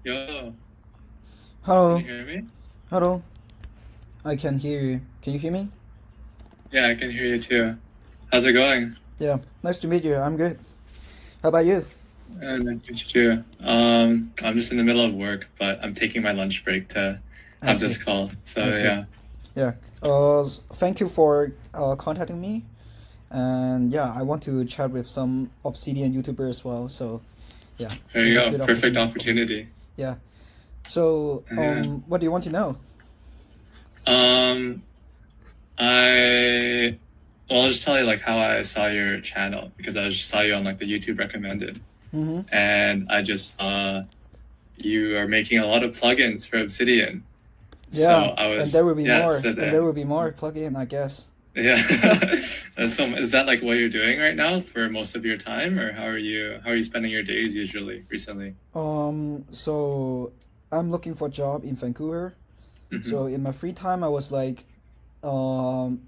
Yo, can you Hello, hear me? hello. I can hear you. Can you hear me? Yeah, I can hear you too. How's it going? Yeah, nice to meet you. I'm good. How about you? Nice to meet you too. I'm just in the middle of work, but I'm taking my lunch break to I have see. this call. I So see. yeah, Yeah. Thank you for contacting me. And yeah, I want to chat with some Obsidian YouTubers as well. So yeah, there you it's a go. good Perfect opportunity for me. opportunity. Yeah. So Yeah. what do you want to know? Um, I I'll just tell you like how I saw your channel because I just saw you on like the YouTube recommended, Mm-hmm. and I just saw you are making a lot of plugins for Obsidian. So Yeah, I and there was will be yeah. more, So and there then will be more plug-in, I guess. Yeah. So is that like what you're doing right now for most of your time, or how are you spending your days usually recently? So I'm looking for a job in Vancouver. Hmm. So in my free time, I was like, um,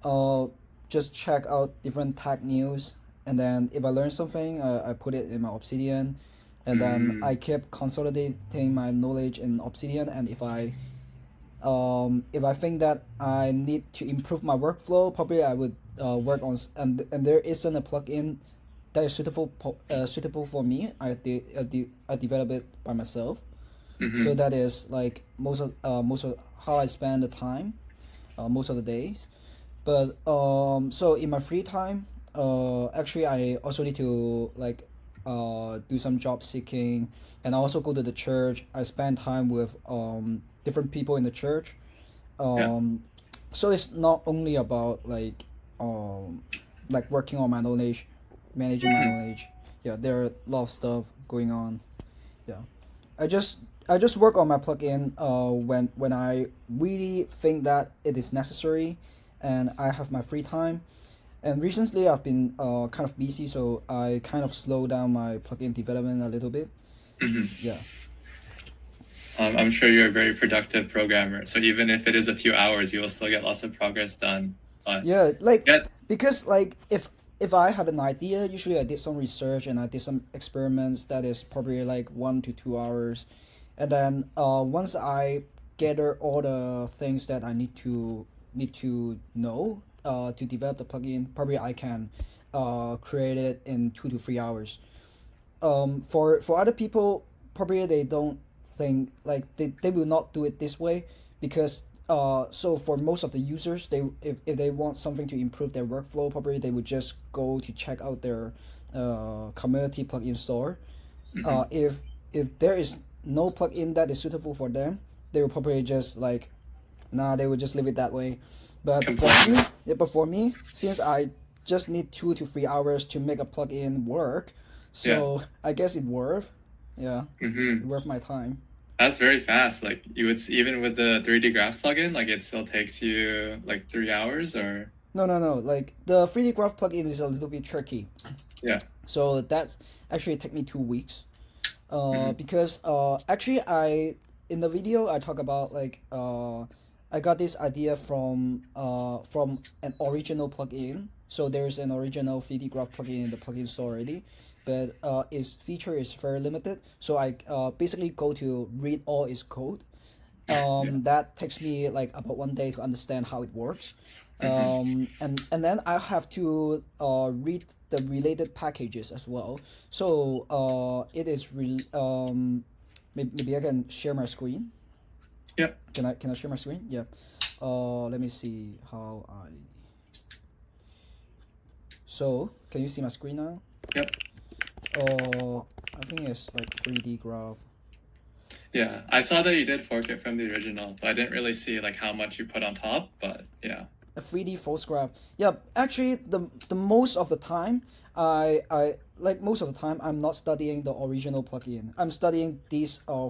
uh, just check out different tech news, and then if I learn something, I put it in my Obsidian, and then I Mm. keep consolidating my knowledge in Obsidian. And if I think that I need to improve my workflow, probably I would work on and there isn't a plugin that is suitable for me. I develop it by myself. So Hmm. that is like most of how I spend the time, most of the days. But so in my free time, actually I also need to like do some job seeking, and I also go to the church. I spend time with different people in the church. Yeah. Um, so it's not only about like working on my knowledge, managing my Hmm. knowledge. Yeah, there are a lot of stuff going on. Yeah, I just I just work on my plugin when I really think that it is necessary, and I have my free time. And recently I've been kind of busy, so I kind of slow down my plugin development a little bit. Hmm. Yeah, I'm sure you're a very productive programmer, so even if it is a few hours, you will still get lots of progress done. But yeah, like yeah. because like if I have an idea, usually I did some research and I did some experiments that is probably like 1 to 2 hours, and then once I gather all the things that I need to know to develop the plugin, probably I can create it in 2 to 3 hours. For other people, probably they don't think like they will not do it this way, because so for most of the users, they if they want something to improve their workflow, probably they would just go to check out their community plugin store. Hmm. If there is no plugin that is suitable for them, they will probably just like, nah, they would just leave it that way. But for Complain. me, yeah, since I just need 2 to 3 hours to make a plugin work, Yeah. so I guess it worth, yeah, it Hmm. worth my time. That's very fast. Like you would even with the 3D graph plugin, like it still takes you like 3 hours or No, no, no. Like the 3D Graph plugin is a little bit tricky, yeah. so that's actually take me 2 weeks. Hmm. Because actually I in the video I talk about like I got this idea from an original plugin. So there's an original 3D Graph plugin in the plugin store already, but its feature is very limited. So I basically go to read all its code. Yeah. That takes me like about 1 day to understand how it works. Hmm. And then I have to read the related packages as well. So it is maybe I can share my screen. Yep. Can I share my screen? Yeah. Let me see how I. So can you see my screen now? Yep. I think it's like 3D graph. Yeah, I saw that you did fork it from the original, but I didn't really see like how much you put on top. But yeah. A 3D photograph. Yeah, actually, the most of the time, I like most of the time I'm not studying the original plugin. I'm studying this Hmm.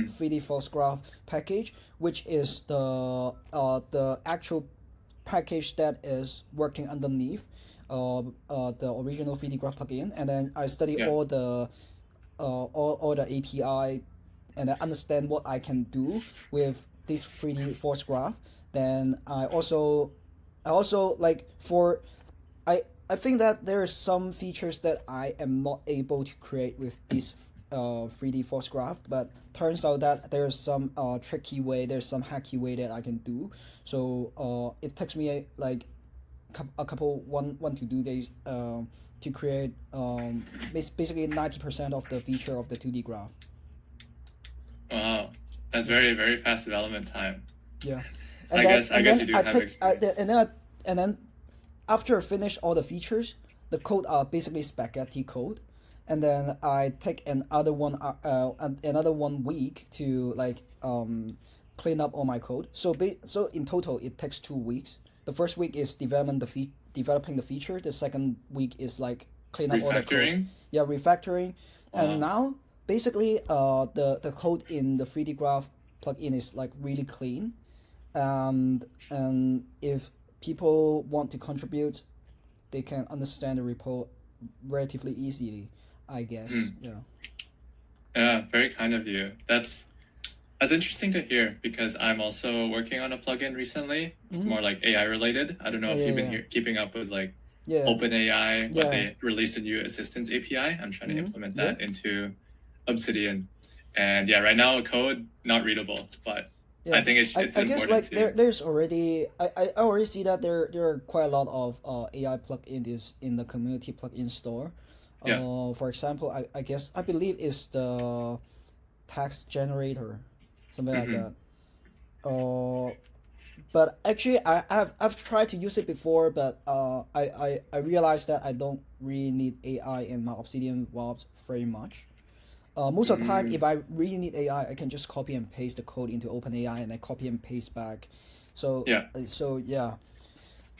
3D photograph package, which is the actual package that is working underneath the original 3D graph plugin, and then I study Yeah. all the API, and I understand what I can do with this 3D force graph. Then I also like for I think that there are some features that I am not able to create with this 3D force graph, but turns out that there's some tricky way, there's some hacky way that I can do. So it takes me like a couple 1 to 2 days to create basically 90% of the feature of the 2D graph. Wow, that's very, very fast development time. Yeah, I guess you do have experience. And then after I finish all the features, the code are basically spaghetti code, and then I take another 1 week to like clean up all my code. So in total, it takes 2 weeks. The first week is developing the feature. The second week is like clean up all the code. Refactoring? Yeah, refactoring. And Wow. now basically the code in the 3D graph plugin is like really clean, and if people want to contribute, they can understand the repo relatively easily, I guess. Yeah. Yeah, very kind of you. That's interesting to hear because I'm also working on a plugin recently. It's more like AI related. I don't know if you've been keeping up with like Yeah. OpenAI, but Yeah. they released a new assistance API. I'm trying to implement that into Obsidian. And yeah, right now code not readable, but Yeah. I think it's I important guess like too. there's already I already see that there are quite a lot of AI plugins in the community plugin store. Yeah. For example, I guess I believe it's the text generator, something like that. But actually I've tried to use it before, but I realized that I don't really need AI in my Obsidian WAPs very much. Most of the time, if I really need AI, I can just copy and paste the code into OpenAI and I copy and paste back. So Yeah. Yeah,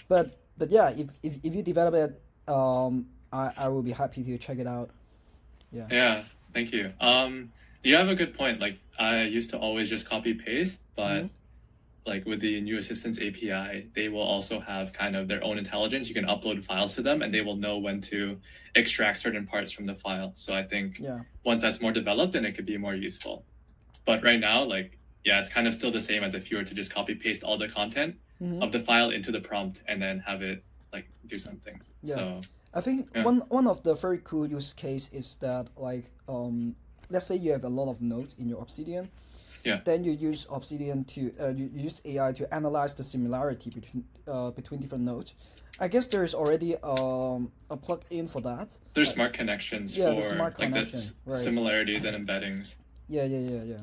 but yeah, if you develop it, I will be happy to check it out. Yeah. Yeah, thank you. You have a good point. Like I used to always just copy paste, but like with the new assistance API, they will also have kind of their own intelligence. You can upload files to them and they will know when to extract certain parts from the file. So I think Yeah. once that's more developed, then it could be more useful. But right now, like, yeah, it's kind of still the same as if you were to just copy paste all the content of the file into the prompt and then have it like do something. Yeah. So I think yeah. one of the very cool use case is that like let's say you have a lot of nodes in your Obsidian. Yeah. Then you use Obsidian to you use AI to analyze the similarity between different nodes. I guess there's already a plugin for that. There's smart connections Yeah, for the smart like connection, the right. similarities and embeddings. Yeah.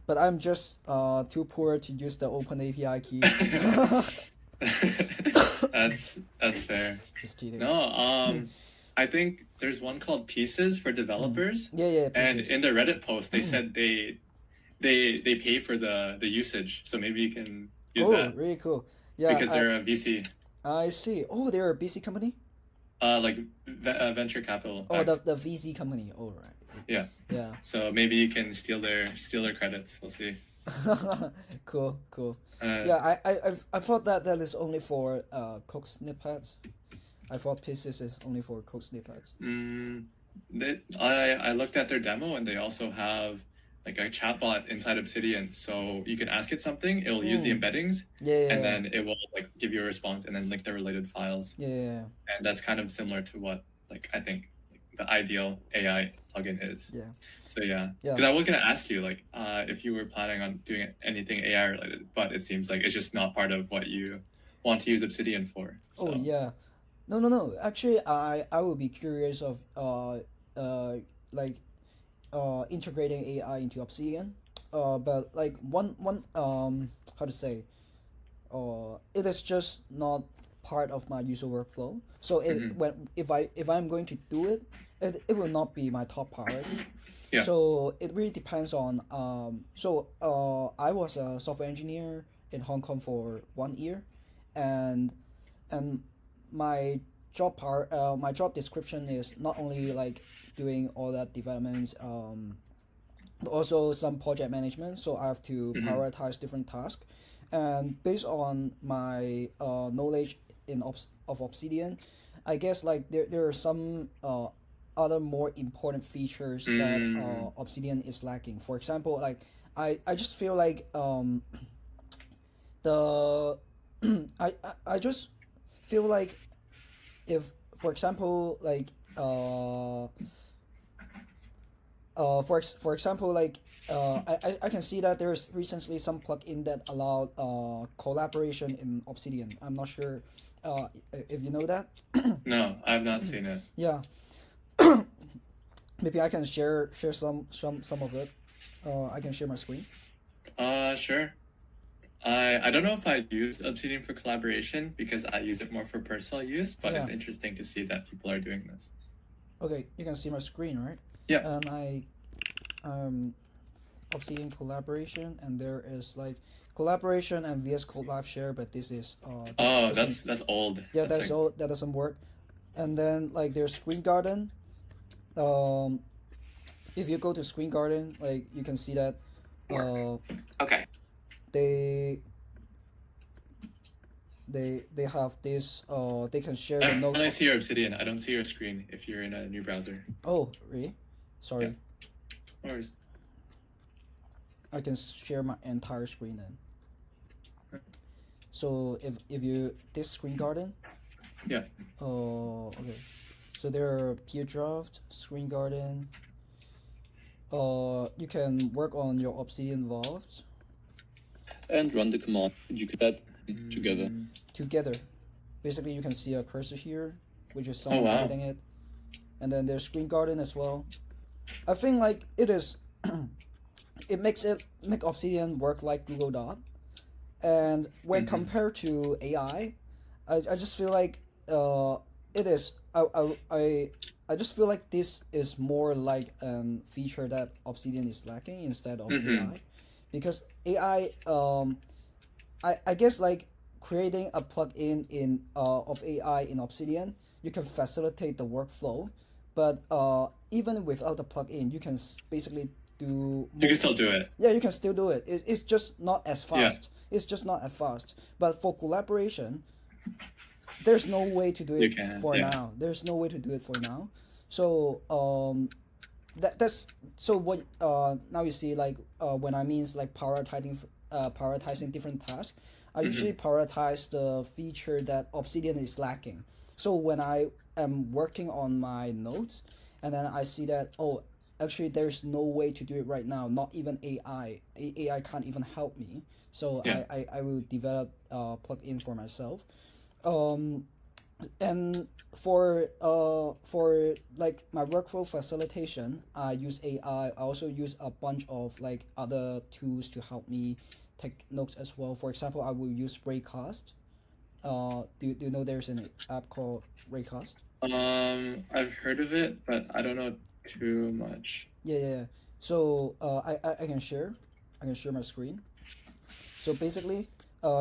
But I'm just too poor to use the Open API key. That's fair. Just kidding. No, I think there's one called Pieces for developers. Yeah, And Pieces. in the Reddit post, they said they pay for the usage, so maybe you can use that Really cool. Yeah, because they're a VC, I see. Oh, they're a BC company. like venture capital. Oh, the VC company. Oh, right. Yeah. Yeah. So maybe you can steal their credits. We'll see. Cool. Yeah, I thought that is only for code snippets. I thought Pieces is only for code snippets. I looked at their demo and they also have like a chatbot inside Obsidian, so you can ask it something, it'll use the embeddings, and then it will like give you a response and then link the related files. Yeah. And that's kind of similar to what like I think the ideal AI plugin is. Yeah. So yeah, because I was gonna ask you like if you were planning on doing anything AI related, but it seems like it's just not part of what you want to use Obsidian for. So. Oh yeah, no. Actually, I would be curious of like integrating AI into Obsidian. But like one how to say, it is just not part of my user workflow. So if I'm going to do it, it will not be my top priority. Yeah. So it really depends on I was a software engineer in Hong Kong for 1 year, and my my job description is not only like doing all that developments, but also some project management. So I have to prioritize different tasks, and based on my knowledge of Obsidian, I guess like there are some other more important features that Obsidian is lacking. For example, like I just feel like the I just feel like if, for example, like for example, like I can see that there's recently some plugin that allowed collaboration in Obsidian. I'm not sure if you know that. No, I've not seen it. Yeah, maybe I can share some of it. I can share my screen. Sure. I don't know if I use Obsidian for collaboration because I use it more for personal use, but it's Yeah. interesting to see that people are doing this. Okay, you can see my screen, right? Yeah. And Obsidian collaboration, and there is like collaboration and VS Code Live Share, but this is Oh, doesn't- that's old. yeah, That's that's like, all, that doesn't work. And then like there's Screen Garden. Um, if you go to Screen Garden, like you can see that okay. they they have this they can share the I notes. only see your Obsidian. I don't see your screen if you're in a new browser. Oh, really? Sorry. Yeah. Or I can share my entire screen then. So if you this Screen Garden. yeah. Oh, okay. So there are peer draft, Screen Garden. You can work on your Obsidian Vault and run the command. You can add together. together. Basically, you can see a cursor here, which is Oh, someone wow. hitting it, and then there's Screen Garden as well. I think like it is, it make Obsidian work like Google Dot, and when compared to AI, I just feel like it is I just feel like this is more like a feature that Obsidian is lacking instead of AI, because AI I guess like creating a plugin in of AI in Obsidian, you can facilitate the workflow, but even without the plugin, you can basically do. You can still do it. Yeah, you can still do it. It's just not as Yeah. fast. It's just not as fast. But for collaboration, there's no way to do You it can, for yeah. now. There's no way to do it for now. So that's so what now you see like when I means like prioritizing different tasks, I usually prioritize the feature that Obsidian is lacking. So when I am working on my notes and then I see that actually there's no way to do it right now, not even AI. AI can't even help me. So Yeah. I will develop a plugin for myself. And for like my workflow facilitation, I use AI. I also use a bunch of like other tools to help me take notes as well. For example, I will use Raycast. Do you know there's an app called Raycast? I've heard of it, but I don't know too much. Yeah. So I can share. I can share my screen. So basically,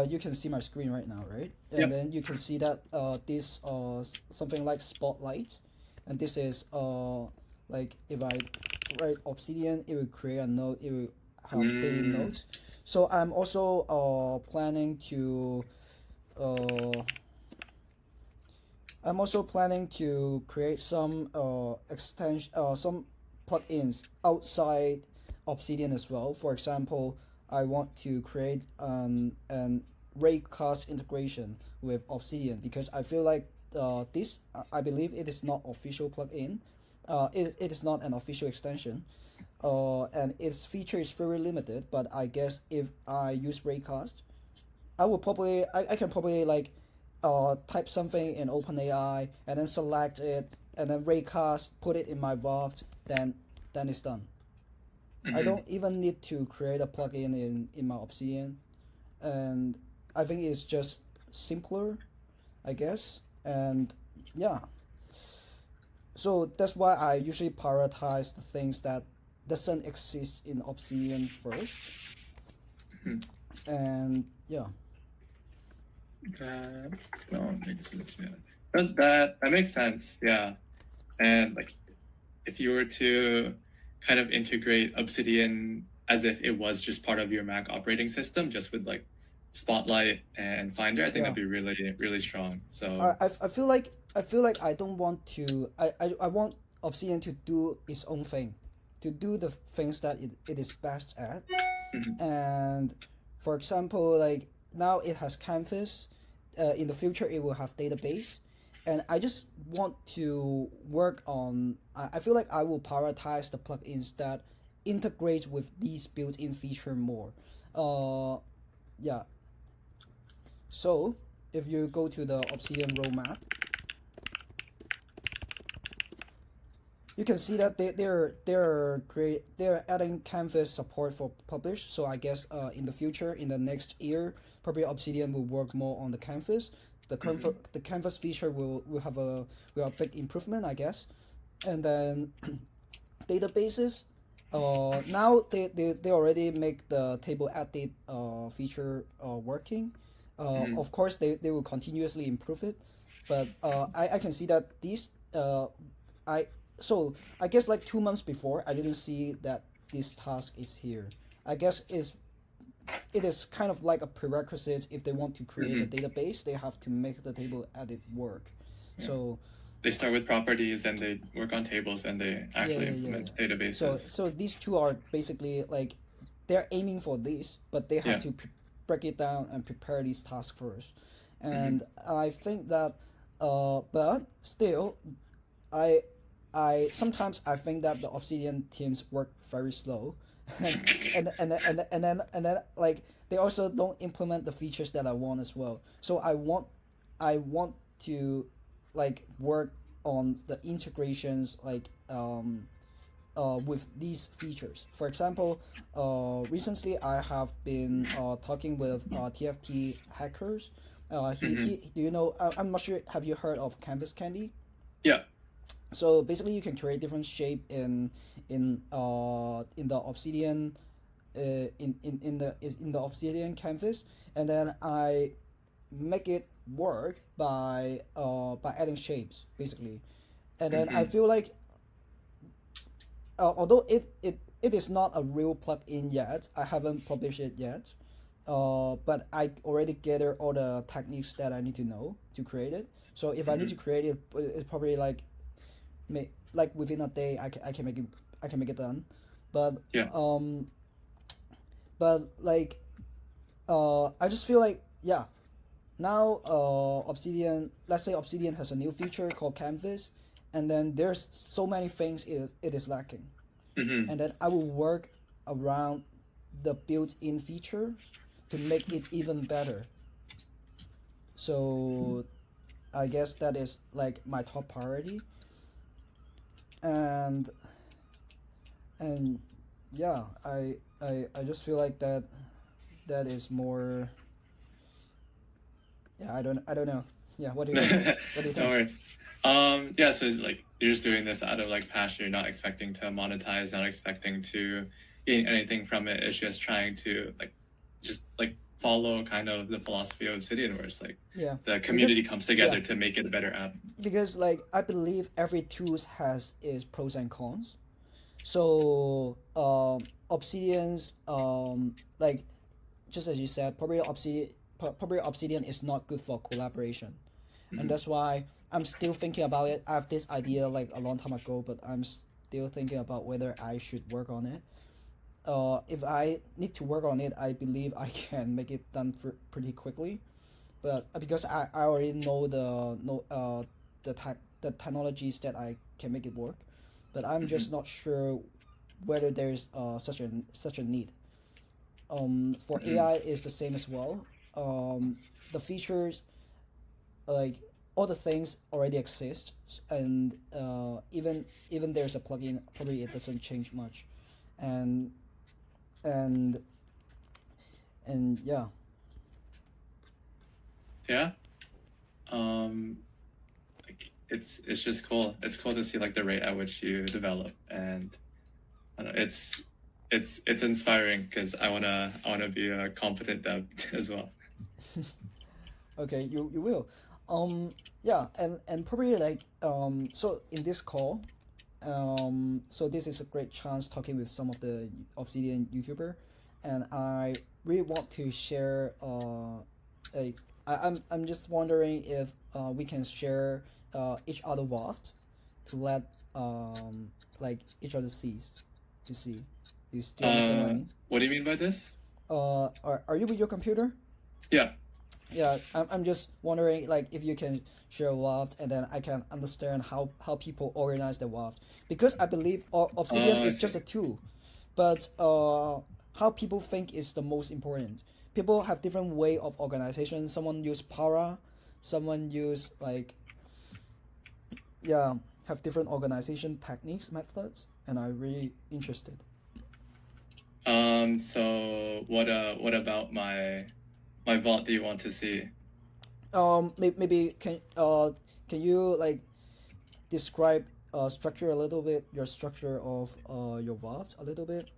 you can see my screen right now, right? And Yep. then you can see that this something like Spotlight, and this is like if I write Obsidian, it will create a note. It will have daily notes. So I'm also planning to create some extension, some plugins outside Obsidian as well. For example, I want to create an Raycast integration with Obsidian because I feel like this. I believe it is not official plugin. It is not an official extension. And its feature is very limited. But I guess if I use Raycast, I can probably like type something in OpenAI and then select it and then Raycast, put it in my Vault, then it's done. I don't even need to create a plugin in my Obsidian, and I think it's just simpler, I guess. And yeah, so that's why I usually prioritize the things that doesn't exist in Obsidian first. And yeah. Don't make sense, yeah. But that makes sense, yeah. And like, if you were to kind of integrate Obsidian as if it was just part of your Mac operating system, just with like Spotlight and Finder, I think that'd be really, really strong. So I feel like I don't want to. I want Obsidian to do its own thing, to do the things that it is best at. And for example, like now it has Canvas. In the future, it will have database, and I just want to work on. I feel like I will prioritize the plugins that integrate with these built-in feature more. Yeah. So if you go to the Obsidian roadmap, you can see that they're adding canvas support for publish. So I guess in the future, in the next year, probably Obsidian will work more on the canvas. The canvas feature will have a big improvement, I guess. And then databases. Now they already make the table edit feature working. Of course, they will continuously improve it, but I can see that these I I guess like 2 months before I didn't see that this task is here. I guess it is kind of like a prerequisite. If they want to create a database, they have to make the table edit work. Yeah. So They start with properties and they work on tables and they actually implement databases. so these two are basically like they're aiming for this, but they have to break it down and prepare these tasks first. And I think that, but still, I sometimes I think that the Obsidian teams work very slow, and then like they also don't implement the features that I want as well. So I want to like work on the integrations like with these features. For example, recently I have been talking with TFT hackers. He do you know? I'm not sure. Have you heard of Canvas Candy? Yeah. So basically, you can create different shape in the Obsidian in the Obsidian canvas, and then I make it work by adding shapes basically, and then I feel like although it is not a real plugin yet, I haven't published it yet. But I already gather all the techniques that I need to know to create it. So if I need to create it, it's probably like within a day I can make it done. But like I just feel like now Obsidian, let's say Obsidian has a new feature called Canvas, and then there's so many things it is lacking, and then I will work around the built-in features to make it even better. So I guess that is like my top priority, and yeah, I just feel like that is more. Yeah, I don't know. Yeah, what do you think? What do you think? Don't worry. Yeah, so it's like you're just doing this out of like passion. You're not expecting to monetize, not expecting to gain anything from it. It's just trying to just follow kind of the philosophy of Obsidian, where it's like the community comes together to make it a better app. Because like I believe every tool has its pros and cons. So Obsidian's like just as you said, probably Obsidian is not good for collaboration, and that's why I'm still thinking about it. I have this idea like a long time ago, but I'm still thinking about whether I should work on it. If I need to work on it, I believe I can make it done pretty quickly, but because I already know the technologies that I can make it work, but I'm just not sure whether there's such a need. For AI is the same as well. The features, like all the things already exist, and even there's a plugin, probably it doesn't change much, and and yeah. Yeah. It's just cool. It's cool to see like the rate at which you develop, and I don't know, it's inspiring because I wanna be a competent dev as well. Okay, you will. Yeah, and probably like so in this call, so this is a great chance talking with some of the Obsidian YouTuber, and I really want to share like I'm just wondering if we can share each other waft to let like each other sees to see. Do you understand what I mean? What do you mean by this? Are you with your computer? Yeah. Yeah, I'm just wondering like if you can share a Waft, and then I can understand how people organize the Waft, because I believe Obsidian is just Okay. a tool, but how people think is the most important. People have different way of organization. Someone use para, someone use like, yeah, have different organization techniques, methods, and I'm really interested. So what about my vault do you want to see? Maybe can you like describe structure a little bit, your structure of your Vault a little bit?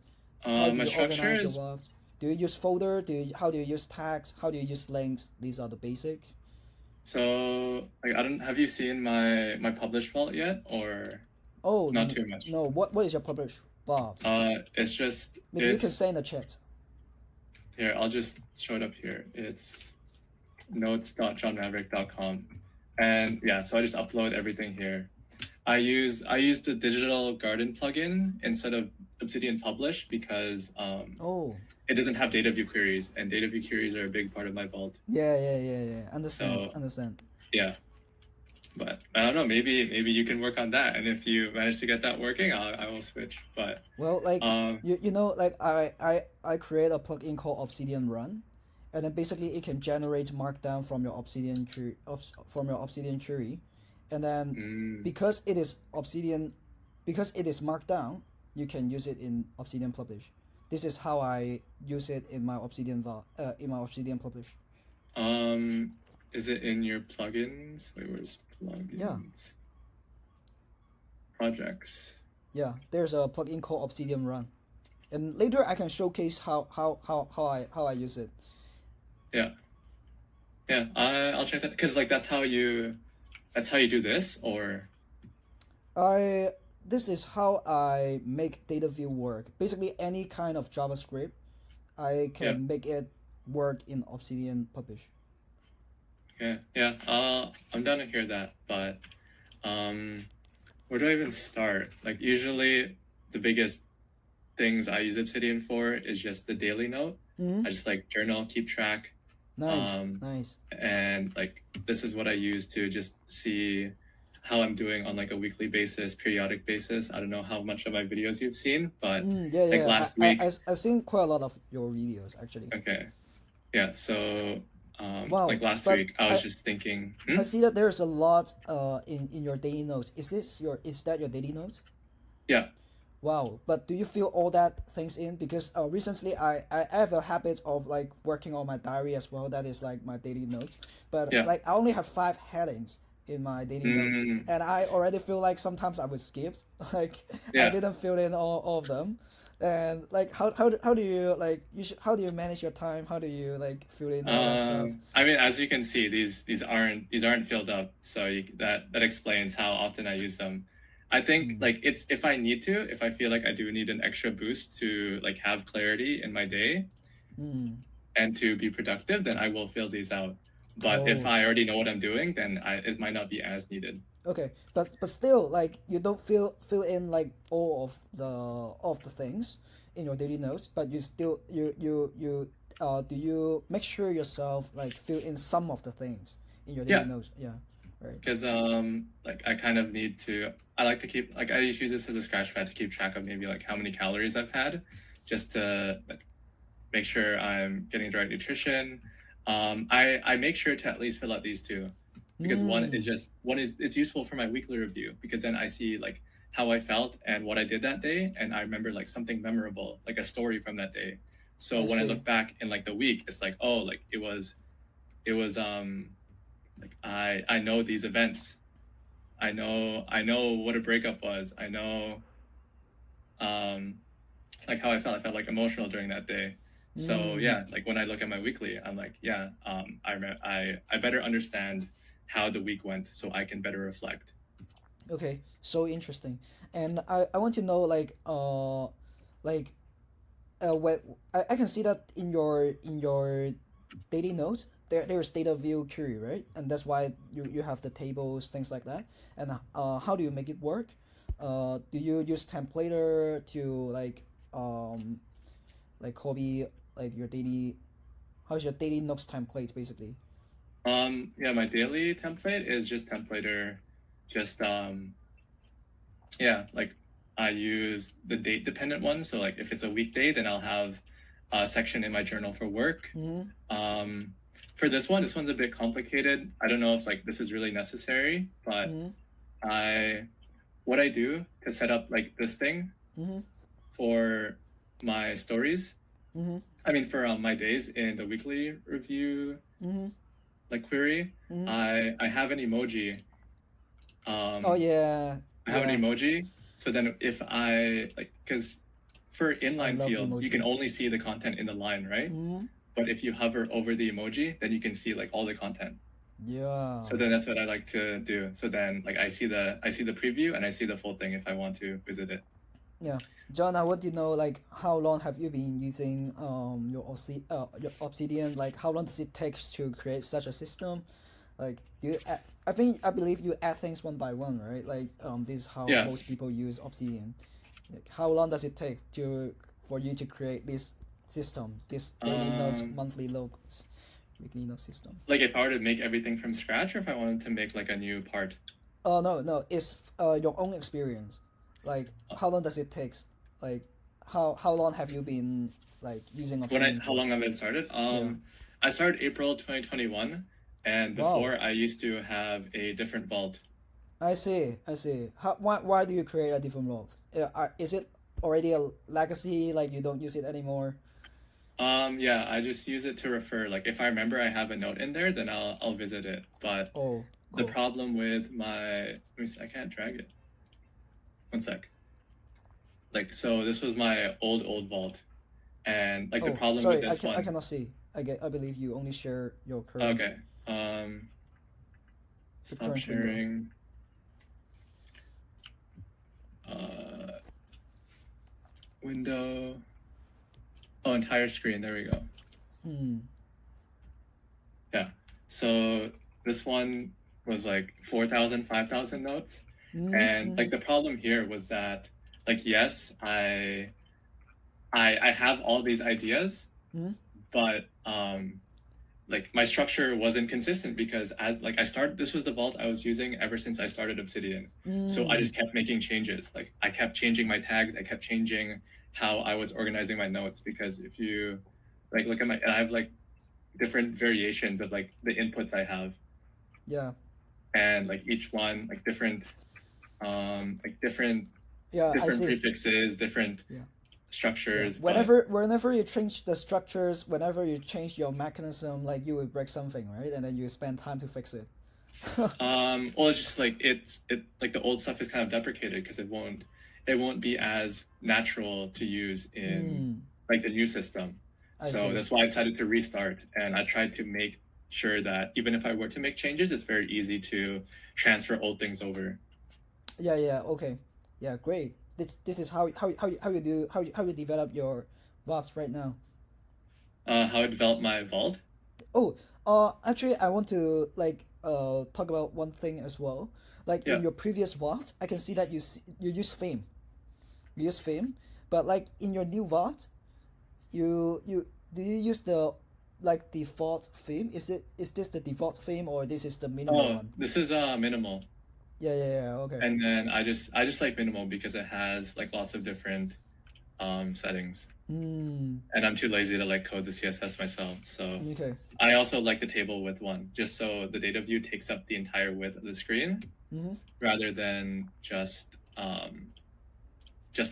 How do My you structure organize your is Vault? Do you use folder? How do you use tags? How do you use links? These are the basics. so like I don't have you seen my published vault yet or Oh not too much? no, what is your published Vault? It's just Maybe you can it's say in the chat. here, I'll just show it up here. It's notes.johnmavrick.com. And yeah, so I just upload everything here. I use the digital garden plugin instead of Obsidian Publish because Oh it doesn't have data view queries, and data view queries are a big part of my vault. yeah. Understand, So understand. yeah, but I don't know. Maybe you can work on that, and if you manage to get that working, I will switch. But Well, like um, you know, like I create a plugin called Obsidian Run, and then basically it can generate markdown from your from your Obsidian query, and then mm, because it is Obsidian, because it is markdown, you can use it in Obsidian Publish. This is how I use it in my in my Obsidian Publish. um, is it in your plugins? Wait, where's Yeah, plugins? Projects. yeah. There's a plugin called Obsidian Run, and later I can showcase how I use it. Yeah, yeah. I'll check that because like that's how you do this, or I This is how I make data view work. Basically, any kind of JavaScript, I yeah, can make it work in Obsidian Publish. yeah, yeah. I'm down to hear that, but um, where do I even start? Like usually the biggest things I use Obsidian for is just the daily note. Mm-hmm. I just like journal, keep track, Nice, um, nice. and like this is what I use to just see how I'm doing on like a weekly basis, periodic basis. I don't know how much of my videos you've seen, but Yeah, like yeah. last week, I've seen quite a lot of your videos actually. okay, yeah. So Wow, like last but week, I was just thinking, I see that there's a lot in your daily notes. Is that your daily notes? yeah, Wow, but do you fill all that things in? Because recently I have a habit of like working on my diary as well. That is like my daily notes. But yeah, like I only have 5 headings in my daily notes, mm, and I already feel like sometimes I would skip. Like I yeah. didn't fill in all of them. And like how do you like how do you manage your time? How do you like fill in all that stuff? I mean, as you can see, these aren't filled up, so that explains how often I use them. I think Mm. like it's if I need to, if I feel like I do need an extra boost to like have clarity in my day Mm. and to be productive, then I will fill these out. But if Oh. I already know what I'm doing, then it might not be as needed. Okay, but still, like you don't fill in like all of the things in your daily notes, but you still you do you make sure yourself like fill in some of the things in your daily Yeah, notes? Yeah, right. because like I kind of need to. I like to keep like I just use this as a scratch pad to keep track of maybe like how many calories I've had, just to make sure I'm getting the right nutrition. I make sure to at least fill out these two because Mm, one is it's useful for my weekly review because then I see like how I felt and what I did that day, and I remember like something memorable, like a story from that day. So I when I see. look back in like the week, it's like oh like it was like I know these events. I know what a breakup was. I know um like how I felt. I felt like emotional during that day. So Mm, yeah, like when I look at my weekly, I'm like, yeah, I better understand how the week went so I can better reflect. okay, so interesting. And I want to know like what I can see that in your daily notes there's data view query, right? And that's why you have the tables, things like that. And how do you make it work? Do you use templater to like copy like your daily how's your daily notes template basically? Yeah, my daily template is just templater, just yeah, like I use the date dependent one. So like if it's a weekday, then I'll have a section in my journal for work. For this one's a bit complicated. I don't know if like this is really necessary, but what I do to set up like this thing for my stories. I mean, for my days in the weekly review like query, I have an emoji. Oh yeah. I have an emoji. So then if I like, because for inline love fields, you can emoji. only see the content in the line, right? But if you hover over the emoji, then you can see like all the content. Yeah. So then that's what I like to do. So then like I see the preview and I see the full thing if I want to visit it. Yeah, John, I want to know like how long have you been using your Obsidian? Like how long does it take to create such a system? Like do you I believe you add things one by one, right? Like this is how Yeah. most people use Obsidian. Like, how long does it take for you to create this system, this daily notes, monthly logs, weekly note system? Like if I were to make everything from scratch, or if I wanted to make like a new part. Oh no, it's your own experience. Like how long does it take? Like how long have you been like using Obsidian? How long have I started? I started April 2021, and before I used to have a different vault. I see. Why do you create a different vault? Is it already a legacy? Like you don't use it anymore? Yeah, I just use it to refer. Like if I remember I have a note in there, then I'll visit it. But the problem with my, let me see, I can't drag it. One sec. Like so, this was my old vault, and like the problem with this one. I cannot see. I believe you only share your current. Okay. Stop sharing. Window. Oh, entire screen. There we go. Yeah. So this one was like 4,000, 5,000 notes. And like the problem here was that like, yes, I have all these ideas, but like my structure wasn't consistent because as like this was the vault I was using ever since I started Obsidian. So I just kept making changes. Like I kept changing my tags. I kept changing how I was organizing my notes, because if you like look at and I have like different variations of like the input I have. Yeah. And like each one like different prefixes, different structures. Yeah. Whenever you change the structures, whenever you change your mechanism, like you will break something, right? And then you spend time to fix it. Well, it's just like it like the old stuff is kind of deprecated because it won't be as natural to use in like the new system. So that's why I decided to restart, and I tried to make sure that even if I were to make changes, it's very easy to transfer old things over. Yeah, okay. Yeah, great. This is how you develop your vault right now. How I develop my vault? Actually I want to like talk about one thing as well. Like in your previous vault, I can see that you use Fame. You use Fame, but like in your new vault, you do you use the like default theme? Is this the default theme or this is the minimal one? This is minimal. Yeah, okay. And then I just like minimal because it has like lots of different settings. And I'm too lazy to like code the CSS myself. So I also like the table width one, just so the data view takes up the entire width of the screen rather than just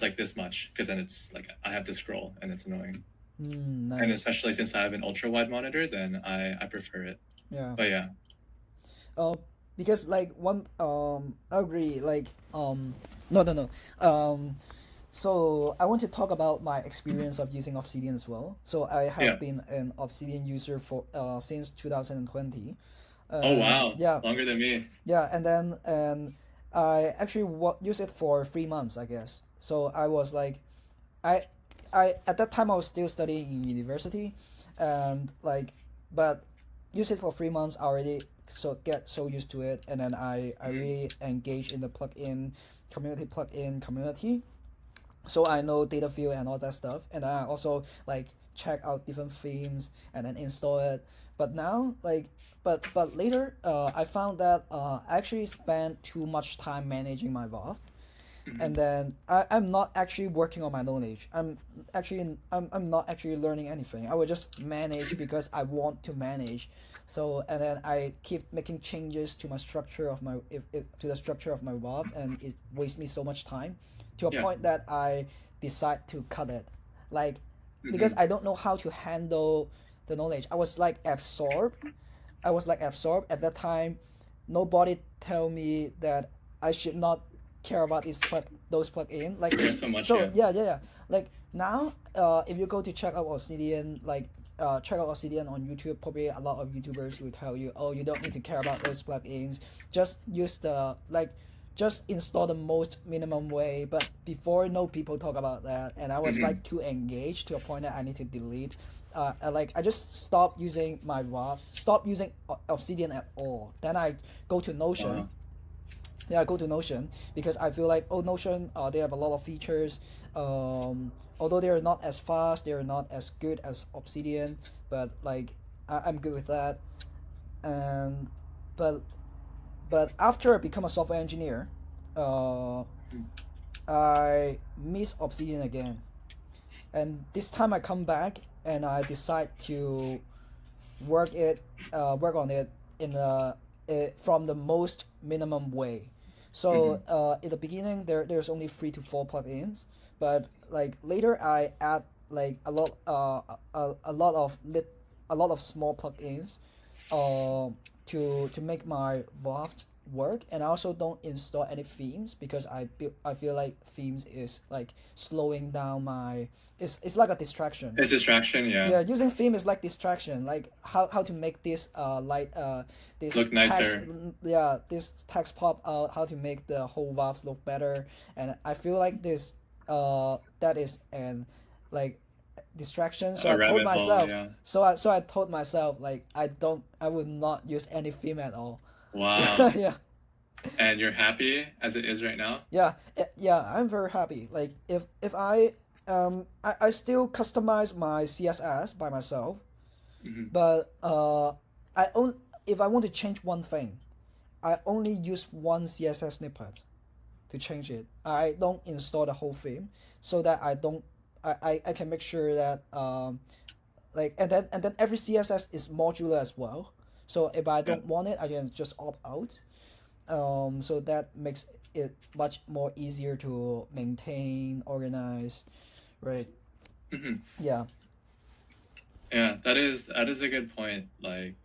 like this much, because then it's like I have to scroll and it's annoying. Nice. And especially since I have an ultra wide monitor, then I prefer it. But yeah. Because like one I agree, like no so I want to talk about my experience of using Obsidian as well. So I have been an Obsidian user for since 2020. Oh wow. Yeah, longer than me. Yeah, and I actually use it for 3 months, I guess. So I was like I at that time I was still studying in university, and like but use it for 3 months, I already get so used to it, and then I really engage in the community. So I know data view and all that stuff, and I also like check out different themes and then install it. But now, like, but later, I found that I actually spent too much time managing my Valve, and then I'm not actually working on my knowledge. I'm not actually learning anything. I will just manage because I want to manage. So and then I keep making changes to my structure of my to the structure of my Valve, and it wastes me so much time to a Yeah. point that I decide to cut it. Like because I don't know how to handle the knowledge. I was like absorbed. At that time. Nobody tell me that I should not care about those plug-in. Like There's so much. so Yeah. yeah. Like now, if you go to check out Obsidian, like check out Obsidian on YouTube, probably a lot of YouTubers will tell you, oh, you don't need to care about those plugins. Just use the just install the most minimum way. But before, no people talk about that, and I was like too engaged to a point that I need to delete. I just stopped using my WAV, stopped using Obsidian at all. Then I go to Notion. Yeah, I go to Notion because I feel like Notion, they have a lot of features. Although they are not as fast, they are not as good as Obsidian, but like I'm good with that. And but after I become a software engineer, I miss Obsidian again. And this time I come back and I decide to work on it from the most minimum way. So in the beginning there's only 3 to 4 plugins, but like later I add like a lot of small plugins to make my Valve work. And I also don't install any themes because I feel like themes is like slowing down my it's like a distraction. It's distraction. Yeah. Yeah, using theme is like distraction. Like how to make this this Look nicer. This text pop out. How to make the whole Valves look better. And I feel like this that is an like distraction. So A I told rabbit hole, myself. yeah. So I told myself like I would not use any theme at all. Wow. Yeah. And you're happy as it is right now? Yeah, I'm very happy. Like if I still customize my CSS by myself, but if I want to change one thing, I only use one CSS snippet to change it. I don't install the whole theme so that I can make sure that and then every CSS is modular as well. So if I don't want it, I can just opt out. So that makes it much more easier to maintain, organize, right? Yeah. Yeah, that is a good point. Like,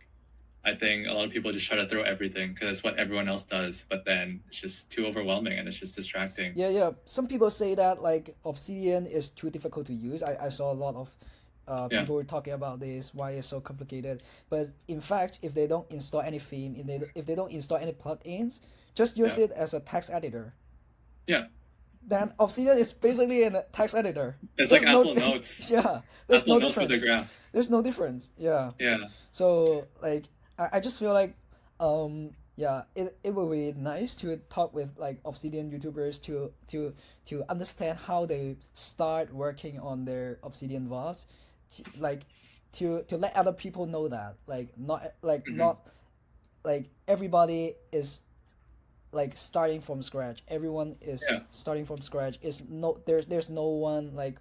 I think a lot of people just try to throw everything because it's what everyone else does, but then it's just too overwhelming and it's just distracting. Yeah. Some people say that like Obsidian is too difficult to use. I saw a lot of people were talking about this, why it's so complicated. But in fact, if they don't install any theme, if they don't install any plugins, just use it as a text editor. Yeah. Then Obsidian is basically a text editor. It's like Apple Notes. Yeah, there's Apple no Notes with difference. the graph. There's no difference. Yeah. Yeah. So like I just feel like it would be nice to talk with like Obsidian YouTubers to understand how they start working on their Obsidian Valves, like to let other people know that not everybody is like starting from scratch. Everyone is starting from scratch. There's no one like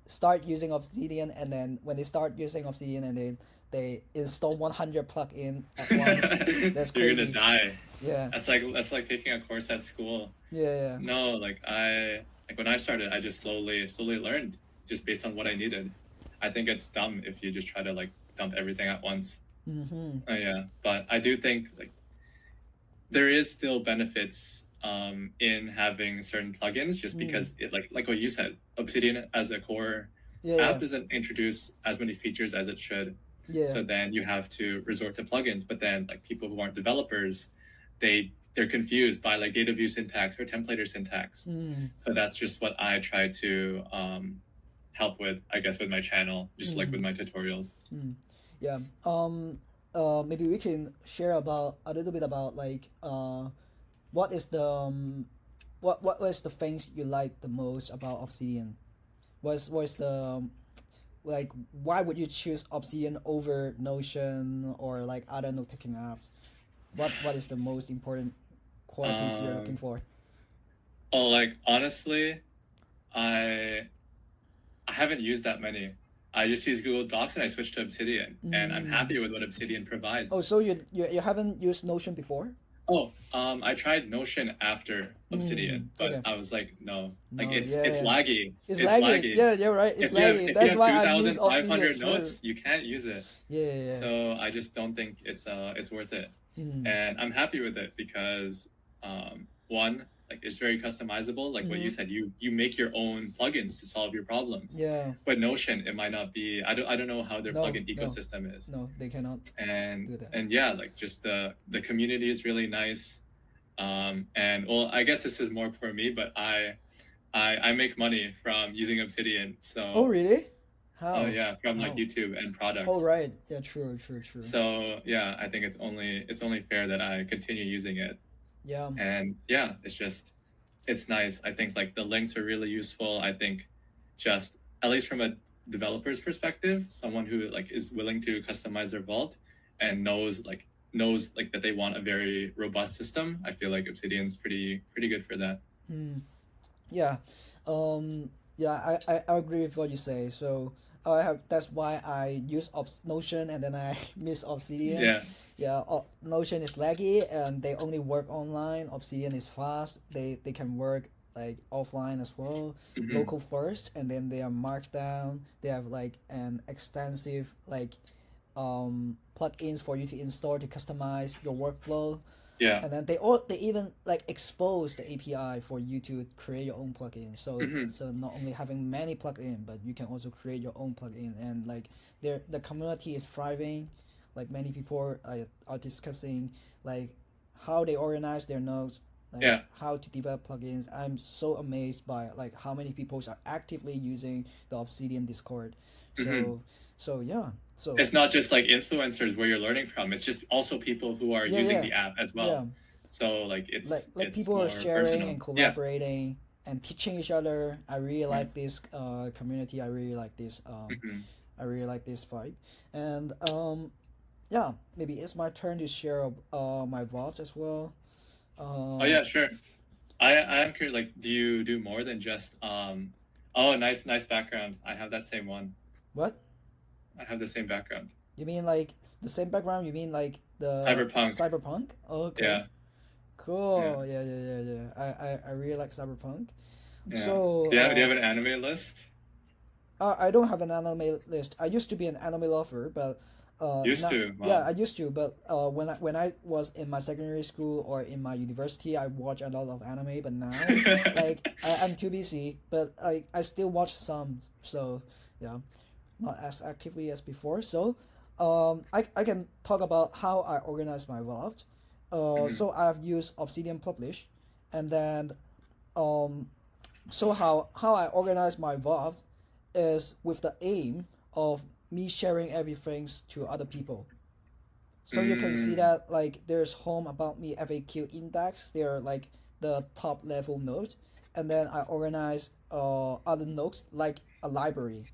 start using Obsidian, and then when they start using Obsidian and they install 100 plugin at once. That's crazy. You're gonna die. Yeah. That's like taking a course at school. Yeah. No, like when I started, I just slowly learned just based on what I needed. I think it's dumb if you just try to like dump everything at once. Yeah, but I do think like there is still benefits in having certain plugins just because it like what you said, Obsidian as a core app doesn't introduce as many features as it should. Yeah. So then you have to resort to plugins, but then like people who aren't developers, they're confused by like data view syntax or templater syntax. So that's just what I try to help with, I guess, with my channel, just like with my tutorials. Yeah. Maybe we can share about a little bit about like what is the what is the things you like the most about Obsidian? What's the like why would you choose Obsidian over Notion or like other note taking apps? What is the most important qualities you're looking for? Oh, like honestly, I I haven't used that many. I just use Google Docs and I switched to Obsidian, and I'm happy with what Obsidian provides. Oh, so you haven't used Notion before? Oh, I tried Notion after Obsidian, but okay. I was like, no, like No, it's yeah, it's yeah. laggy. It's It's laggy. laggy. Yeah, you're right. It's If you have laggy. if you That's have why I use 2,500 Obsidian. True. notes, you can't use it. Yeah. So I just don't think it's worth it. And I'm happy with it because one, like it's very customizable. Like what you said, you make your own plugins to solve your problems. Yeah. But Notion, it might not be. I don't know how their plugin ecosystem is. No, they cannot do that. And yeah, like just the community is really nice. And well, I guess this is more for me, but I make money from using Obsidian. So Oh really? How? oh yeah, from like YouTube and products. Oh right. Yeah, true. So yeah, I think it's only fair that I continue using it. Yeah. And yeah, it's nice. I think like the links are really useful. I think just at least from a developer's perspective, someone who like is willing to customize their vault and knows that they want a very robust system. I feel like Obsidian's pretty good for that. Yeah. Yeah, I agree with what you say. So that's why I use Notion and then I miss Obsidian. Yeah. Yeah, Notion is laggy and they only work online. Obsidian is fast. They can work like offline as well, local first, and then they are marked down. They have like an extensive like plugins for you to install to customize your workflow. Yeah. And then they even like expose the API for you to create your own plugin. So so not only having many plugin, but you can also create your own plugin. And like the community is thriving. Like many people are discussing like how they organize their nodes, like how to develop plugins. I'm so amazed by like how many people are actively using the Obsidian Discord. So yeah. So it's not just like influencers where you're learning from. It's just also people who are using the app as well. Yeah. So like it's like it's people are sharing personal. and collaborating and teaching each other. I really like this community. I really like this I really like this vibe. And yeah, maybe it's my turn to share my vault as well. Oh yeah, sure. I am curious. Like, do you do more than just Oh, nice background. I have that same one. What? I have the same background. You mean like the same background? You mean like the Cyberpunk? Okay. Yeah. Cool. Yeah. I really like Cyberpunk. Yeah. So do you have an anime list? I don't have an anime list. I used to be an anime lover, but Wow. Yeah, I used to, but when I was in my secondary school or in my university, I watched a lot of anime. But now, like I'm too busy, but I still watch some. So yeah, not as actively as before. So I can talk about how I organize my vault. So I've used Obsidian Publish, and then so how I organize my vault is with the aim of me sharing everything to other people. So you can see that like there's home about me FAQ index. They are like the top level nodes, and then I organize other nodes like a library.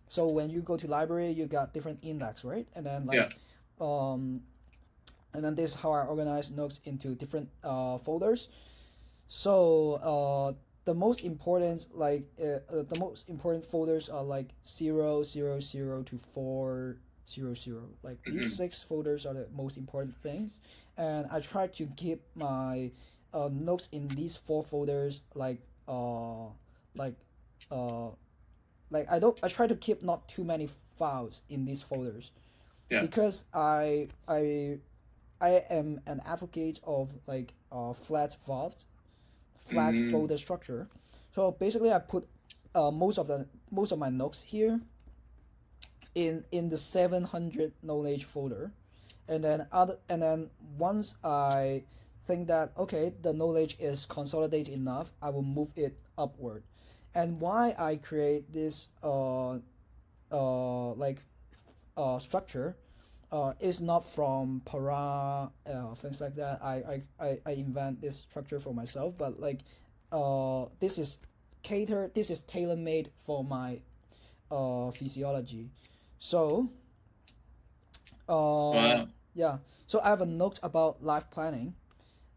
So when you go to library, you got different index, right? And then like and then this is how I organize nodes into different folders. So the most important folders are like 0, 0, 0 to 4, 0, 0. Like these 6 folders are the most important things, and I try to keep my notes in these 4 folders I try to keep not too many files in these folders, because I am an advocate of like flat vaults, flat folder structure. So basically I put most of my notes here in the 700 knowledge folder, and then once I think that okay, the knowledge is consolidated enough, I will move it upward. And why I create this structure is not from para things like that. I invent this structure for myself, but like this is tailor-made for my physiology. So Wow. yeah, so I have a note about life planning,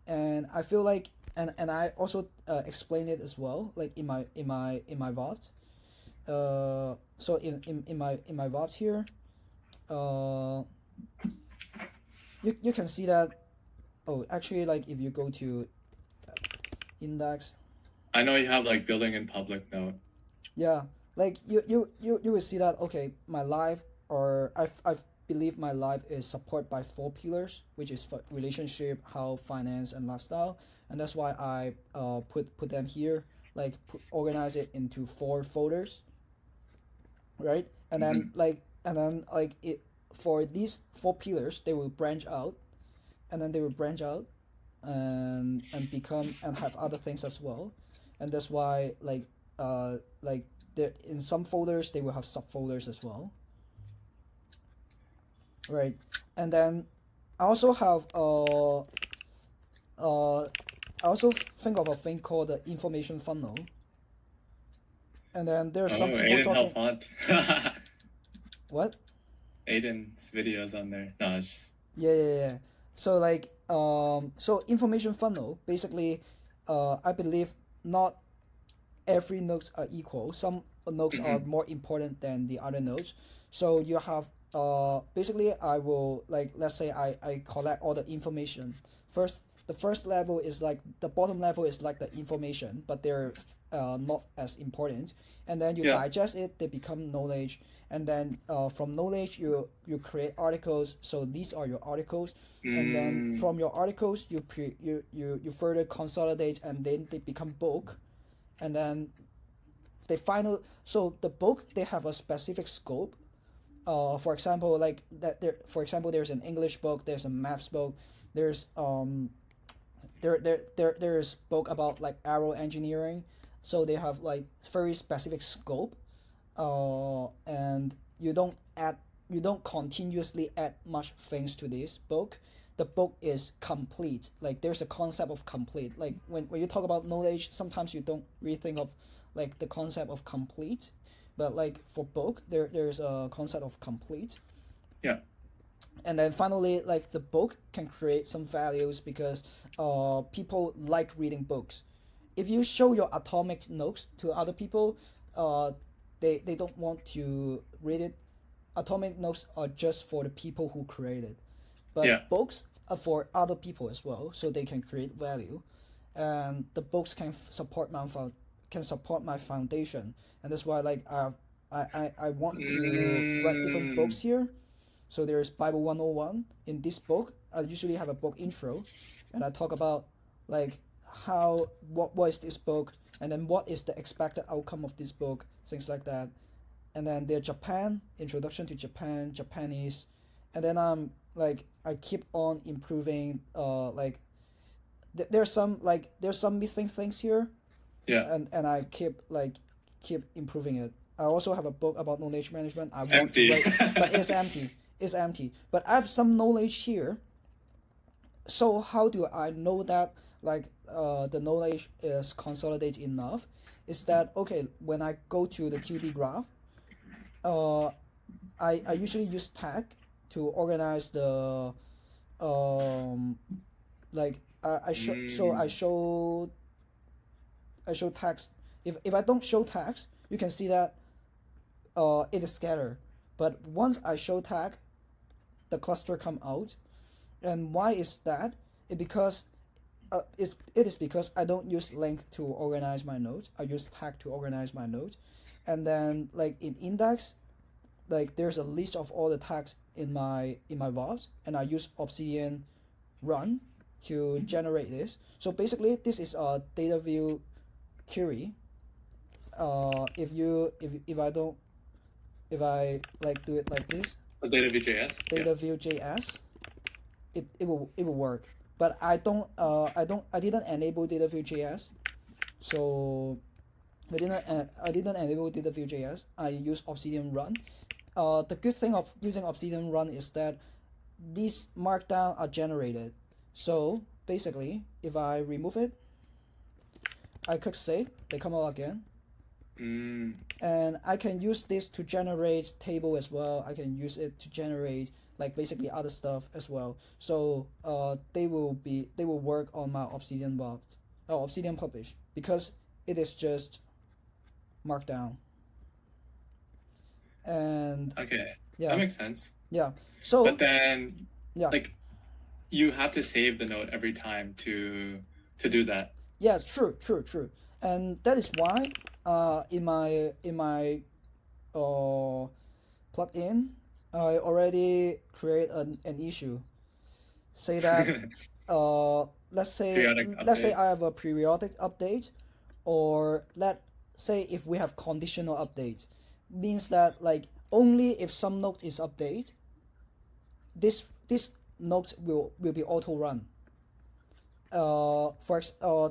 and I feel like, and I also explain it as well, like in my VODs. So in my VODs here, uh, you can see that. Oh, actually, like if you go to index, I know you have like building in public note. yeah, like you will see that, okay, my life, or I believe my life is supported by four pillars, which is relationship, health, finance, and lifestyle. And that's why I put them here, like organize it into four folders, right? And then Mhm. like it, for these four pillars, they will branch out, and then they will branch out and become and have other things as well. And that's why like there, in some folders they will have subfolders as well, right? And then I also have I also think of a thing called the information funnel. And then there's Oh, some people Aiden helped talking. font. What? Aiden's videos on there. No, it's just, Yeah. So like so information funnel basically, I believe not every nodes are equal. Some nodes are Mhm. more important than the other nodes. So you have basically, I will, like, let's say I collect all the information. First, the first level is like the bottom level is like the information, but they're not as important. And then you Yeah. digest it, they become knowledge. And then from knowledge you create articles. So these are your articles. And then Mm, from your articles you further consolidate, and then they become book. And then they final so the book, they have a specific scope. For example, like that there for example, there's an English book, there's a maths book, there's there's book about like aero engineering. So they have like very specific scope. And you don't continuously add much things to this book. The book is complete. Like there's a concept of complete. Like when you talk about knowledge, sometimes you don't really think of like the concept of complete. But like for book, there's a concept of complete. yeah. And then finally, like the book can create some values because people like reading books. If you show your atomic notes to other people, uh, they don't want to read it. Atomic notes are just for the people who create it, Yeah. but books are for other people as well, so they can create value. And the books can support my foundation. And that's why, like, I want to write different Mm, books here. So there's Bible 101. In this book, I usually have a book intro, and I talk about like what is this book, and then what is the expected outcome of this book, things like that. And then there's Japan, introduction to Japan, Japanese. And then like I keep on improving. Like there's some missing things here, yeah. and I keep improving it. I also have a book about knowledge management. I want to Empty. write, but it's empty. It's empty. But I have some knowledge here. So how do I know that like the knowledge is consolidated enough? Is that okay? When I go to the 2D graph, uh, I usually use tag to organize the um like I show so Mm, I show tags. If I don't show tags, you can see that it is scattered. But once I show tag, the cluster come out. And why is that? It is because I don't use link to organize my nodes. I use tag to organize my nodes. And then like in index, like there's a list of all the tags in my vaults, and I use Obsidian run to generate this. So basically, this is a data view query. If I like do it like this, the data VJS. Yeah. data view JS, it will work. But I didn't enable data view JS, so I didn't enable data view JS. I use Obsidian run. The good thing of using Obsidian run is that these markdown are generated. So basically, if I remove it, I click save, they come out again. And I can use this to generate table as well. I can use it to generate like basically other stuff as well. So they will work on my Obsidian box, Obsidian publish, because it is just markdown. And Okay, yeah, that makes sense. yeah. So But then, yeah, like, you have to save the note every time to do that. yeah, true, and that is why in my plugin I already create an issue. Say that let's say Periodic update. I have a periodic update, or let's say if we have conditional update, means that like only if some node is update, this node will be auto run.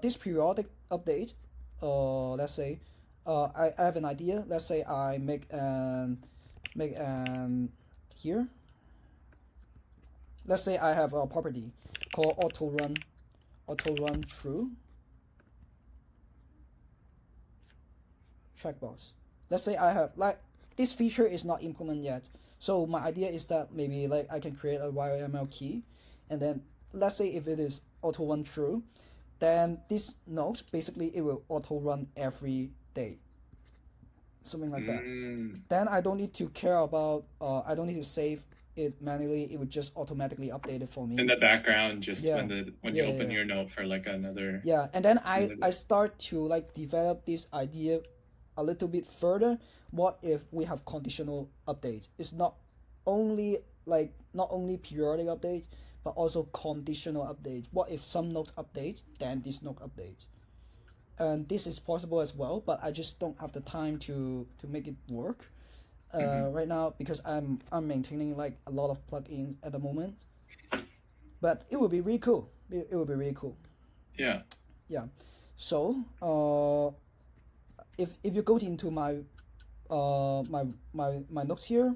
This periodic update, let's say I have an idea. Let's say I make an here. Let's say I have a property called auto run true checkbox. Let's say I have like this feature is not implemented yet. So my idea is that maybe like I can create a YML key, and then let's say if it is auto run true, then this node basically it will auto run every day, something like that. Then I don't need to care about I don't need to save it manually. It would just automatically update it for me In the background, just Yeah. when you open your note for like another. Yeah, and then I start to like develop this idea a little bit further. What if we have conditional updates? It's not only periodic updates, but also conditional updates. What if some nodes updates, then this node updates? And this is possible as well, but I just don't have the time to make it work right now, because I'm maintaining like a lot of plugins at the moment. But it would be really cool. It would be really cool. Yeah. Yeah. So if you go into my my notes here,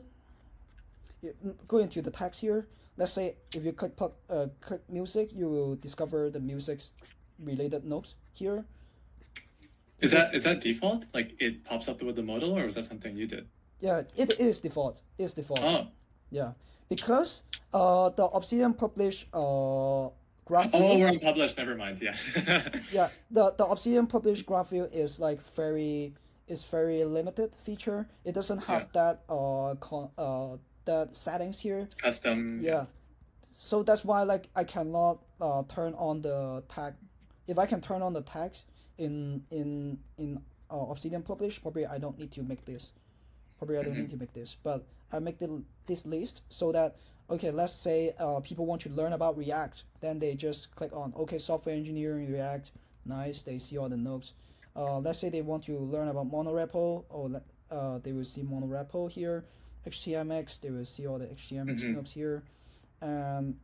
go into the text here. Let's say if you click music, you will discover the music's related notes here. Is that default? Like it pops up with the modal, or was that something you did? Yeah, it is default. It's default. Oh. Yeah, because the Obsidian publish graph view. Oh, we're on publish. Never mind. Yeah. Yeah, the Obsidian publish graph view is like very limited feature. It doesn't have that that settings here. Custom. Yeah. So that's why like I cannot turn on the tag. If I can turn on the tags in Obsidian publish, probably I don't need to make this. Probably I don't need to make this, but I make this list so that okay, let's say people want to learn about React, then they just click on okay, software engineering React. Nice, they see all the notes. Let's say they want to learn about monorepo, or they will see monorepo here. HTMX, they will see all the HTMX notes here, and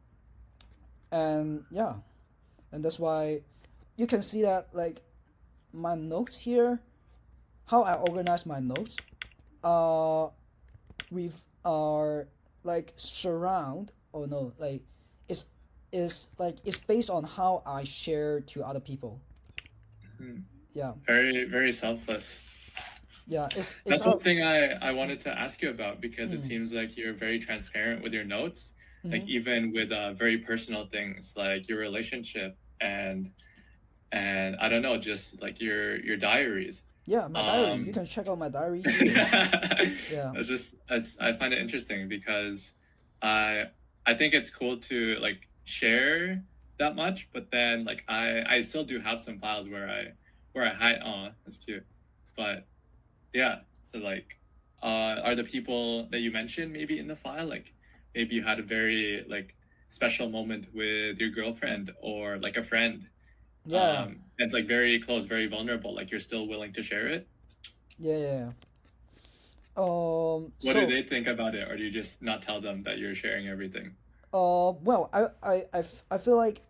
yeah, and that's why you can see that like my notes here, how I organize my notes, with like surround or no like it's based on how I share to other people. Yeah. Very, very selfless. Yeah, That's something I wanted to ask you about, because it seems like you're very transparent with your notes, like even with very personal things like your relationship and I don't know, just like your diaries. Yeah, my diary. You can check out my diary. Yeah. I find it interesting because I think it's cool to like share that much, but then like I still do have some files where I hide. Oh, that's cute. But yeah, so like are the people that you mentioned maybe in the file, like maybe you had a very like special moment with your girlfriend or like a friend? Yeah. It's like very close, very vulnerable, like you're still willing to share it? Yeah. What do they think about it, or do you just not tell them that you're sharing everything? Well, I feel like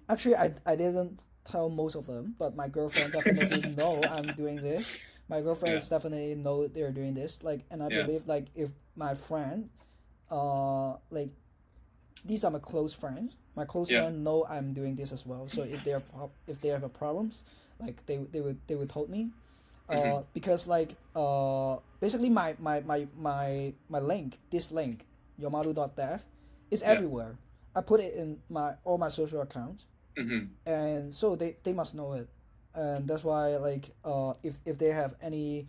actually I didn't tell most of them, but my girlfriend definitely know I'm doing this. My girlfriend is definitely know they're doing this. Like, and I believe like if my friend, like these are my close friends. My close friend know I'm doing this as well. So if they have problems, like they would told me, Mm-hmm. because like basically my link, this link, yomaru.dev, is Yeah. everywhere. I put it in all my social accounts, Mm-hmm. and so they must know it, and that's why like if they have any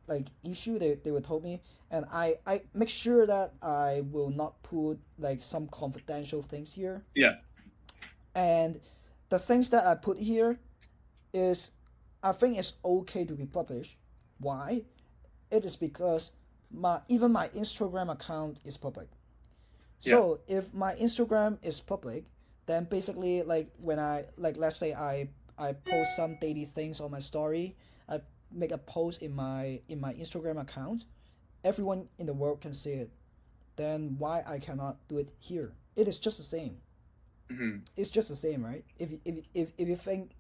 like issue, they would told me, and I make sure that I will not put like some confidential things here, Yeah. and the things that I put here is, I think it's okay to be published. Why? It is because even my Instagram account is public. Yeah. So if my Instagram is public, then basically like when I like let's say I post some daily things on my story, I make a post in my Instagram account, everyone in the world can see it. Then why I cannot do it here? It is just the same. Mm-hmm. It's just the same, right? If you think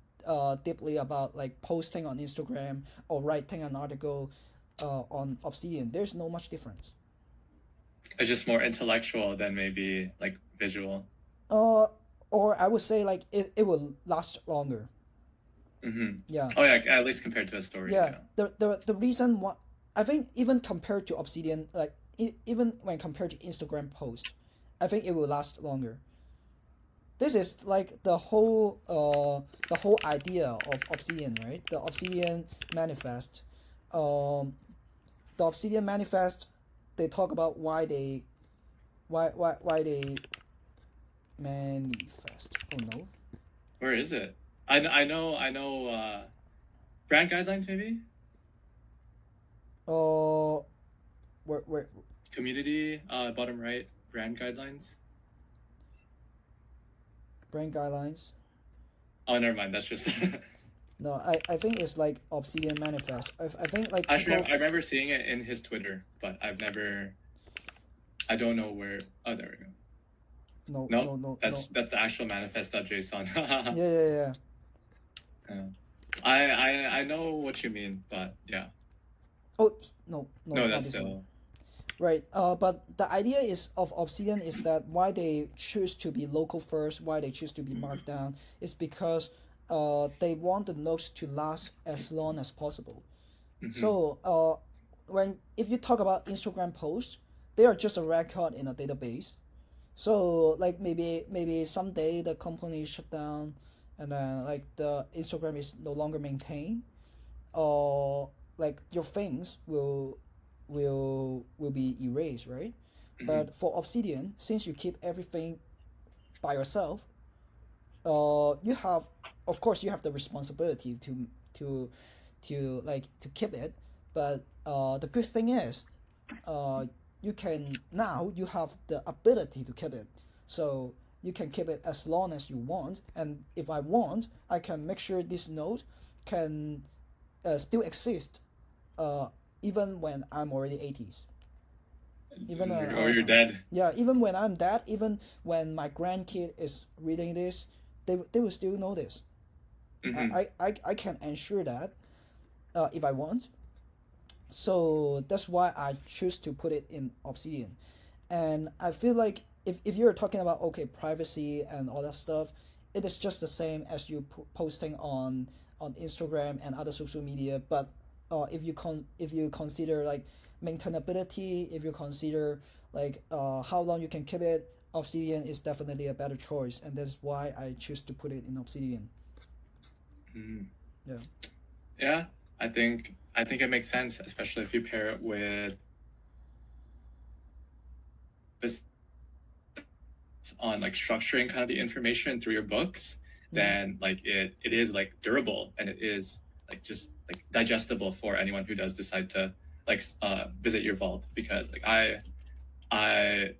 deeply about like posting on Instagram or writing an article on Obsidian, there's no much difference. It's just more intellectual than maybe like visual. Uh, or I would say like it will last longer. Mm-hmm. Yeah, Oh yeah, at least compared to a story. yeah. Yeah. The reason why I think even compared to Obsidian, like even when compared to Instagram post, I think it will last longer. This is like the whole idea of Obsidian, right? The Obsidian manifest. Um, the Obsidian manifest, they talk about why they manifest. Oh no. Where is it? I know. Brand guidelines maybe. Oh, where Community. Bottom right. Brand guidelines. brand guidelines? Oh, never mind. That's just. No, I think it's like Obsidian manifest. I think like Actually, people. I remember seeing it in his Twitter, but I've never. I don't know where. Oh, there we go. No, No, no, no, no. that's the actual manifest.json. Yeah. Yeah. I know what you mean, but yeah. Oh no, No, not that's this one. still. Right. But the idea is of Obsidian is that why they choose to be local first, why they choose to be markdown, is because they want the nodes to last as long as possible. Mhm. So when if you talk about Instagram posts, they are just a record in a database. So like maybe someday the company shut down, and then like the Instagram is no longer maintained, or like your things will be erased, right? Mhm. But for Obsidian, since you keep everything by yourself, you have, of course, you have the responsibility to to keep it. But the good thing is, you can now you have the ability to keep it. So you can keep it as long as you want, and if I want, I can make sure this node can still exist, uh, even when I'm already 80s. Even when Or you're dead. yeah, even when I'm dead, even when my grandkid is reading this, they will still know this. Mhm. I can ensure that if I want. So that's why I choose to put it in Obsidian. And I feel like if you're talking about okay privacy and all that stuff, it is just the same as you posting on Instagram and other social media. But if you consider like maintainability, if you consider like how long you can keep it, Obsidian is definitely a better choice, and that's why I choose to put it in Obsidian. Mhm. Yeah. Yeah, I think it makes sense, especially if you pair it with this on like structuring kind of the information through your books. Then like it is like durable, and it is like just like digestible for anyone who does decide to like visit your vault, because like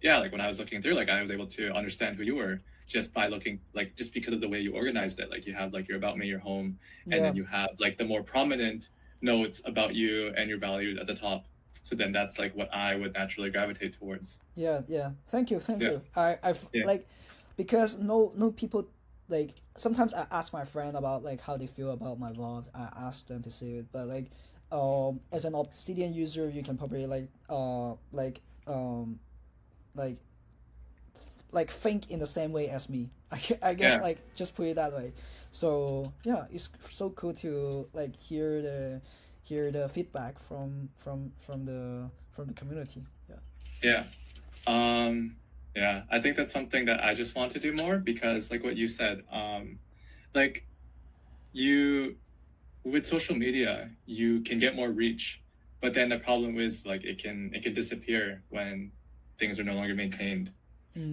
yeah, like when I was looking through, like I was able to understand who you were just by looking, like just because of the way you organized it. Like you have like your about me, your home, and Yeah. then you have like the more prominent notes about you and your values at the top. So then that's like what I would naturally gravitate towards. Yeah. Thank you. Yeah. I've Yeah. like, because no people, like sometimes I ask my friend about like how they feel about my vlogs. I ask them to see it, but like, as an Obsidian user, you can probably like like think in the same way as me. I guess Yeah. like just put it that way. So yeah, it's so cool to like hear the feedback from the community. Yeah. Yeah. Yeah, I think that's something that I just want to do more because like what you said, like you with social media, you can get more reach, but then the problem is like it can disappear when things are no longer maintained.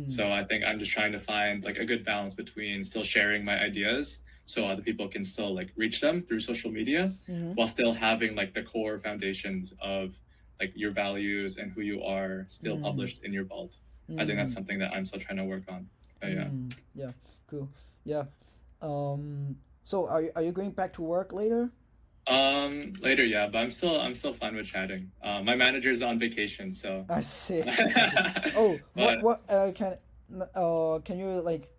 So I think I'm just trying to find like a good balance between still sharing my ideas so other people can still like reach them through social media while still having like the core foundations of like your values and who you are still published in your vault. I think that's something that I'm still trying to work on. Yeah. Yeah, cool. Yeah. So are you going back to work later? Later, yeah, but I'm still fine with chatting. My manager's on vacation, so. I see. Oh, But can you like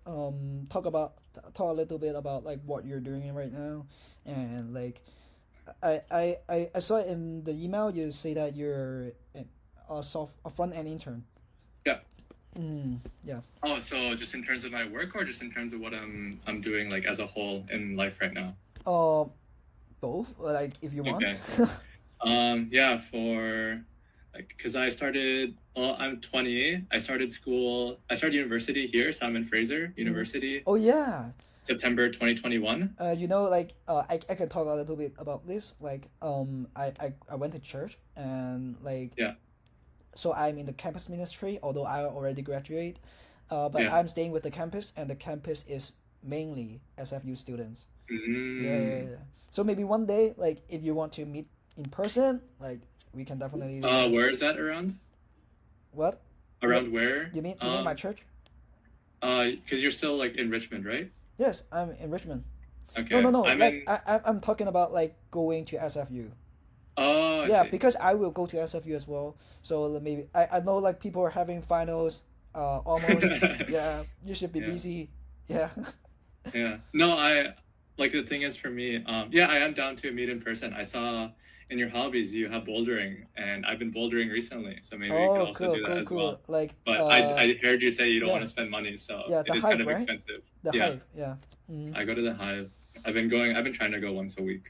talk a little bit about like what you're doing right now, and like I saw in the email you say that you're a front end intern. yeah. Yeah. Oh, so just in terms of my work, or just in terms of what I'm doing like as a whole in life right now? Both, like if you want. Okay. Yeah, for like, cause I'm 20. I started university here, Simon Fraser University, Oh yeah. September 2021. Like I can talk a little bit about this. Like I went to church and like Yeah. so I'm in the campus ministry, although I already graduate. But Yeah. I'm staying with the campus, and the campus is mainly SFU students. Yeah. So maybe one day, like if you want to meet in person, like we can definitely. Where is that around? What? Around where? You mean my church? Cause you're still like in Richmond, right? Yes, I'm in Richmond. Okay. No. I'm Like in. I'm talking about like going to SFU. Oh, I Yeah, see. because I will go to SFU as well. So maybe I know like people are having finals. Almost. Yeah, you should be Yeah. busy. Yeah. Yeah. No, like the thing is for me, yeah, I am down to meet in person. I saw in your hobbies you have bouldering, and I've been bouldering recently, so maybe we could Oh, also do that as cool. well. Like But I heard you say you don't yeah. want to spend money, so Yeah, it the is kind Hive, of right? expensive. The Yeah, Hive, yeah. I go to the Hive. I've been trying to go once a week.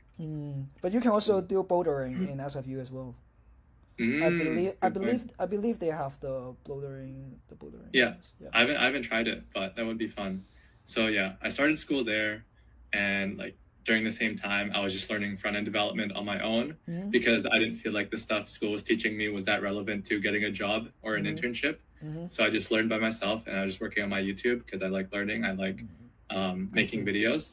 But you can also do bouldering in SFU as well. Good point. I believe they have the bouldering. Yeah, Yeah. I haven't tried it, but that would be fun. So yeah, I started school there, and like during the same time, I was just learning front end development on my own because I didn't feel like the stuff school was teaching me was that relevant to getting a job or an internship. So I just learned by myself, and I was just working on my YouTube because I like learning. I like making videos.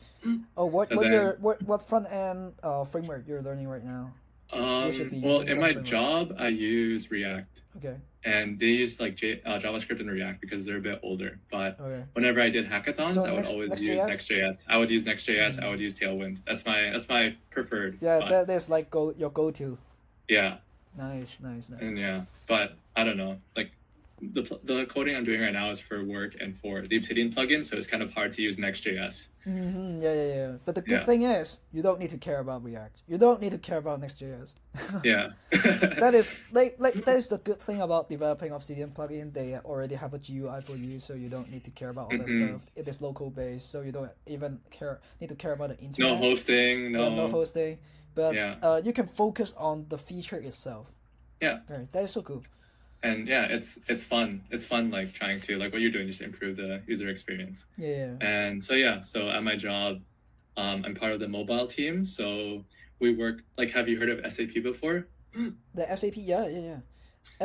Oh, So then, what front end framework you're learning right now? You should be well, using in some my framework. job, I use React. Okay. And they use like JavaScript and React because they're a bit older. But Okay. whenever I did hackathons, So I would always use Next.js? Next.js. I would use Next.js. I would use Tailwind. That's my preferred. Yeah, but, that's like your go-to. yeah, Nice. and yeah. But I don't know. Like the coding I'm doing right now is for work and for the Obsidian plugin, so it's kind of hard to use Next.js. Yeah. But the good Yeah. thing is, you don't need to care about React. You don't need to care about Next.js. Yeah. That is that is the good thing about developing Obsidian plugin. They already have a GUI for you, so you don't need to care about all that stuff. It is local based, so you don't even need to care about the internet. No hosting. No hosting. But Yeah. you can focus on the feature itself. Yeah. Right. That is so cool. And yeah, it's fun. It's fun like trying to like what you're doing just to improve the user experience. Yeah. And so at my job, I'm part of the mobile team. So we work like, have you heard of SAP before? The SAP, yeah.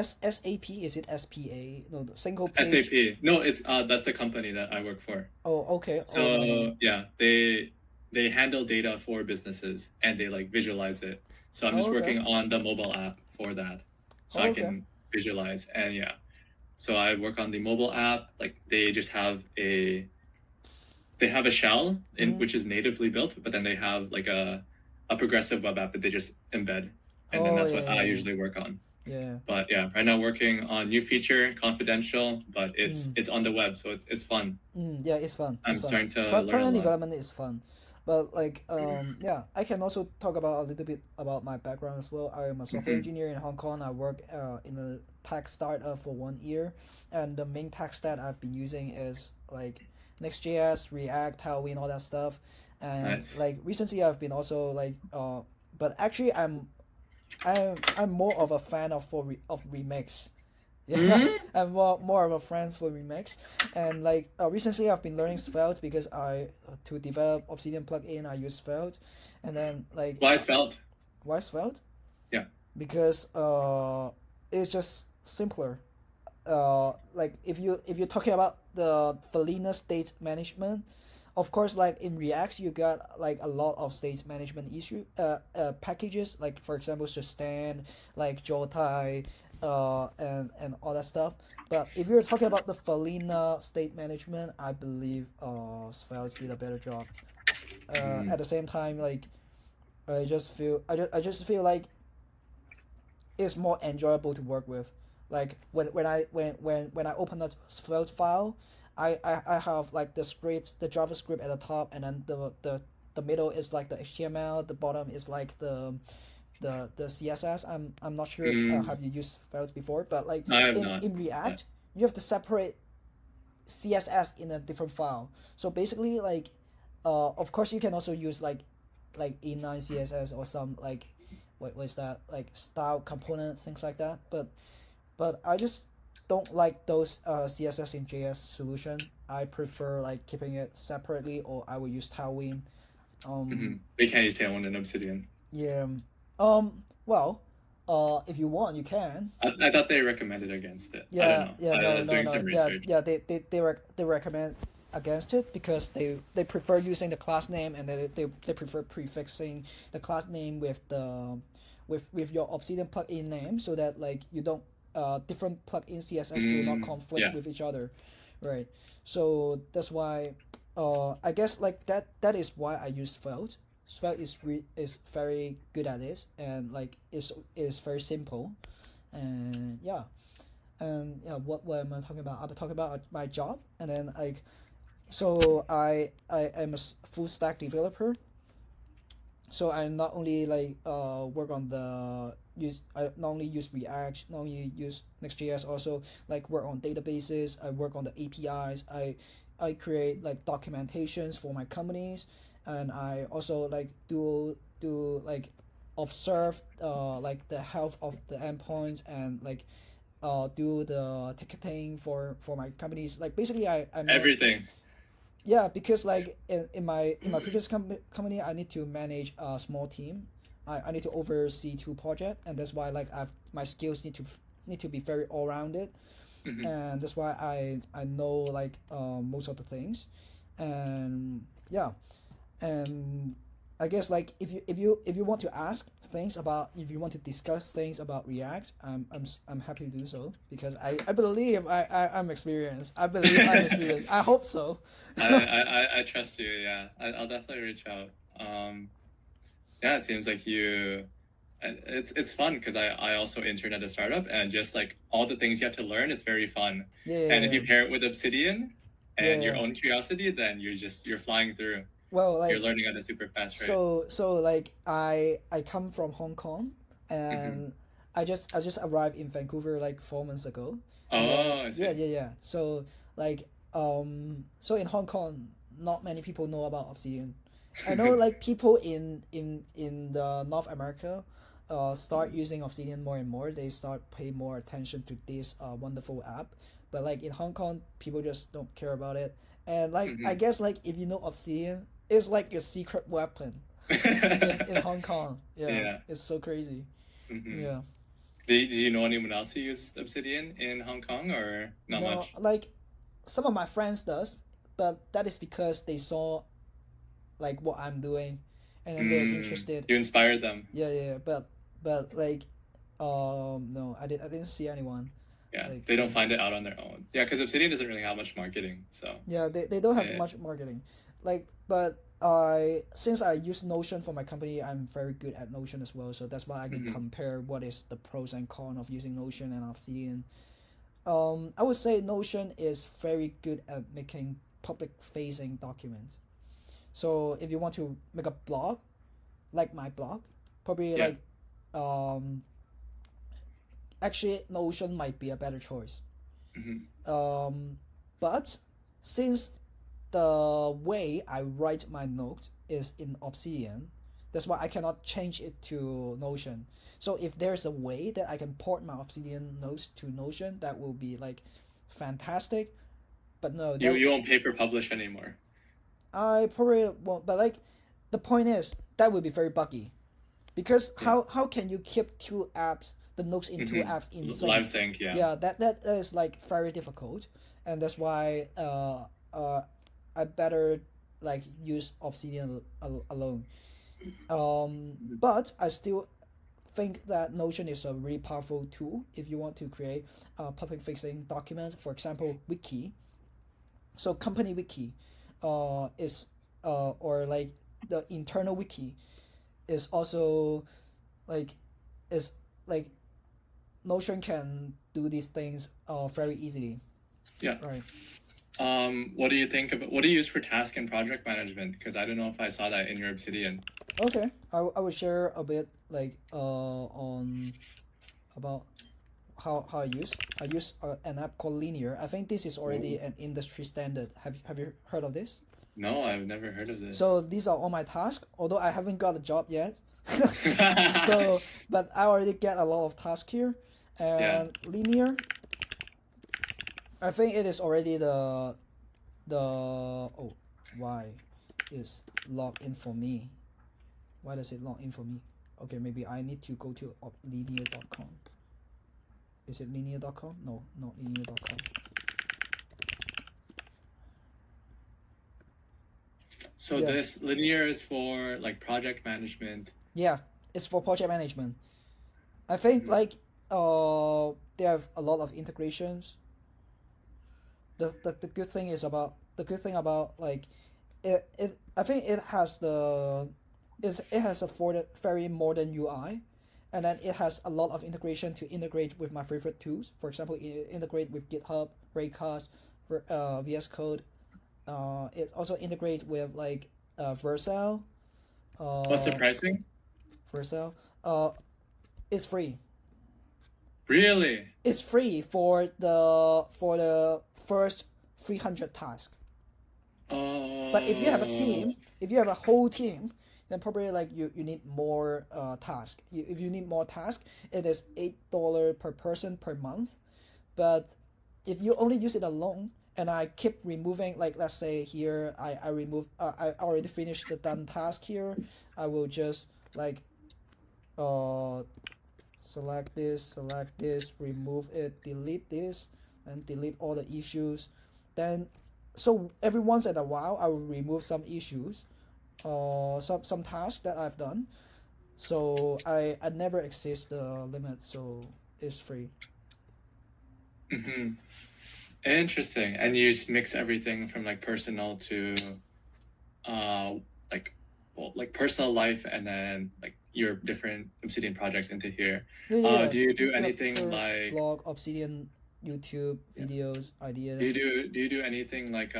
SAP, is it SPA? No, the single page. SAP. No, it's that's the company that I work for. Oh, okay. So no. yeah, they handle data for businesses and they like visualize it. So I'm just Okay. working on the mobile app for that. So I Okay. can visualize, and yeah. So I work on the mobile app. Like they just have a shell which is natively built, but then they have like a progressive web app that they just embed. And then that's what I usually work on. Yeah. But yeah, right now working on new feature, confidential, but it's on the web, so it's fun. Yeah, it's fun. I'm It's fun. starting to Front learn a end lot. development is fun, But like yeah, I can also talk about a little bit about my background as well. I am a software engineer in Hong Kong. I work in a tech startup for 1 year, and the main tech stack I've been using is like Next.js, React, Tailwind, all that stuff. And Nice. like recently, I've been also like but actually I'm more of a fan of of Remix. Yeah, Mm? I'm more of a friend for Remix, and like recently I've been learning Svelte because I to develop Obsidian plugin I use Svelte, and then like Why Svelte? why Svelte? Yeah. Because it's just simpler. Like if you're talking about the vanilla state management, of course, like in React you got like a lot of state management packages, like for example Sustain, like Jotai, and all that stuff. But if you're talking about the vanilla state management, I believe Svelte did a better job. At the same time, like I just feel like it's more enjoyable to work with. Like when I open a Svelte file, I have like the script, the JavaScript at the top, and then the middle is like the HTML, the bottom is like the CSS. I'm not sure have you used Svelte before, but like I have not. in React you have to separate CSS in a different file. So basically, like, of course, you can also use like inline CSS or some like what is that, like style component, things like that. But I just don't like those CSS in JS solution. I prefer like keeping it separately, or I will use Tailwind. They can't use Tailwind and Obsidian. Yeah. Well, if you want, you can. I thought they recommended against it. I don't Yeah, know. yeah, I no, was no, doing no. some Yeah, research. yeah. They recommend against it because they prefer using the class name, and they prefer prefixing the class name with the with your Obsidian plugin name, so that like you don't different plugin CSS will not conflict Yeah. with each other, right? So that's why I guess like that is why I use Svelte. Svelte is very good at this, and like is very simple, and yeah. And yeah, what am I talking about? I'm talking about my job, and then like so I am a full stack developer. So I not only like work on the use I not only use React, not only use Next.js, also like work on databases. I work on the APIs. I create like documentations for my companies, and I also like do like observe like the health of the endpoints, and like do the ticketing for my companies. Like basically I manage. Everything. Yeah, because like in my previous company, I need to manage a small team. I need to oversee two projects, and that's why like my skills need to be very all rounded, and that's why I know like most of the things, and yeah, and I guess like if you want to ask things about, if you want to discuss things about React, I'm happy to do so, because I believe I'm experienced. I believe I'm experienced. I hope so. I trust you. Yeah, I'll definitely reach out. Yeah, it seems like you. It's fun because I also interned at a startup, and just like all the things you have to learn, it's very fun. And if Yeah, you pair it with Obsidian and your yeah. own curiosity, then you're flying through. Well, You're like learning at a super fast rate. so like I come from Hong Kong, Hmm. and I just arrived in Vancouver like 4 months ago, and then Oh, I yeah, see. yeah, yeah. So like so in Hong Kong, not many people know about Obsidian. I know like people in the North America start using Obsidian more and more. They start pay more attention to this wonderful app. But like in Hong Kong, people just don't care about it. And like I Hmm. guess like if you know Obsidian, it's like your secret weapon in Hong Kong. Yeah, Yeah. it's so crazy. Hmm. Yeah. Do you know anyone else who uses Obsidian in Hong Kong or not No, much? like some of my friends does, but that is because they saw like what I'm doing, and then they're interested. You inspired them. Yeah, yeah, yeah. But like no, I didn't see anyone. Yeah, Like they yeah. don't find it out on their own. Yeah, because Obsidian doesn't really have much marketing. So, Yeah, they don't have eh, much marketing. Like but I since I use Notion for my company, I'm very good at Notion as well. So that's why I can mhm. compare what is the pros and cons of using Notion and Obsidian. I would say Notion is very good at making public facing documents. So if you want to make a blog, like my blog, probably Yeah. like actually Notion might be a better choice. But since the way I write my note is in Obsidian, that's why I cannot change it to Notion. So if there's a way that I can port my Obsidian notes to Notion, that will be like fantastic. But no, You won't pay for publish anymore. I probably won't. But like, the point is that would be very buggy, because how can you keep two apps, the notes in two apps in sync? Live sync, yeah. Yeah, that is like very difficult, and that's why I better like use Obsidian alone. But I still think that Notion is a really powerful tool if you want to create a public facing document, for example, wiki. So company wiki is or like the internal wiki is also like is like Notion can do these things very easily. Yeah. Right. What do you think of what do you use for task and project management? Because I don't know if I saw that in your Obsidian. Okay, I will share a bit like on about how I use an app called Linear. I think this is already an industry standard. Have you heard of this? No, I've never heard of this. So these are all my tasks, although I haven't got a job yet. So, but I already get a lot of tasks here, and Linear. I think it is already the oh, why is log in for me? Why does it log in for me? Okay, maybe I need to go to linear.com. Is it linear.com? No, not linear.com. So this Linear is for like project management. Yeah, it's for project management. I think like they have a lot of integrations. The good thing about like it I think it has a very modern UI, and then it has a lot of integration to integrate with my favorite tools. For example, integrate with GitHub, Raycast, for VS Code. It also integrates with like Vercel. What's the pricing? Vercel. It's free. Really? It's free for the first 300 tasks. But if you have a team, if you have a whole team, then probably like you need more tasks. If you need more tasks, it is $8 per person per month. But if you only use it alone, and I keep removing, like let's say here I remove I already finished the done task here, I will just like select this, remove it, delete this, and delete all the issues. Then, so every once in a while, I will remove some issues, some tasks that I've done. So I never exceed the limit, so it's free. Interesting. And you just mix everything from like personal to, like personal life, and then like your different Obsidian projects into here. Yeah. Do you do anything search, like blog, Obsidian, YouTube videos, ideas? Do you do anything like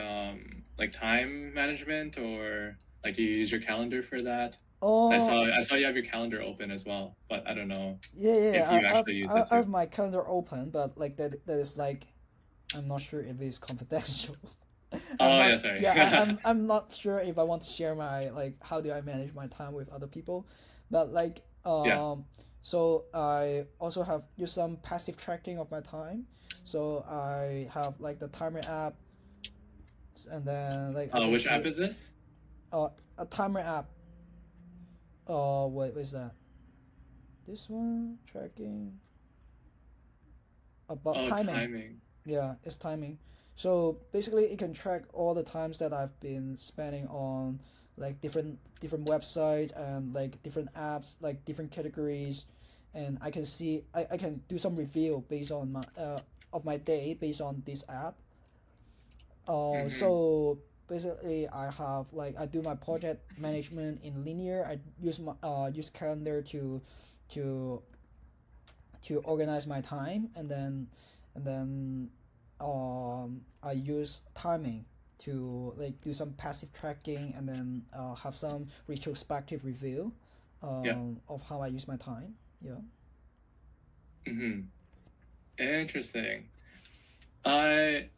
time management, or like do you use your calendar for that? Oh, I saw you have your calendar open as well, but I don't know yeah. if you actually use it I have too. my calendar open, but like that is like, I'm not sure if it's confidential. Sorry. I'm not sure if I want to share my like how do I manage my time with other people, but like so I also have used some passive tracking of my time. So I have like the timer app, and then like Which app is this? A timer app. What is that? This one tracking about timing. Yeah, it's timing. So basically, it can track all the times that I've been spending on like different websites and like different apps, like different categories, and I can see I can do some review based on my of my day based on this app. So basically, I have like I do my project management in Linear. I use my use calendar to organize my time, and then I use timing to like do some passive tracking and then have some retrospective review of how I use my time. Yeah. Mm-hmm. Interesting. I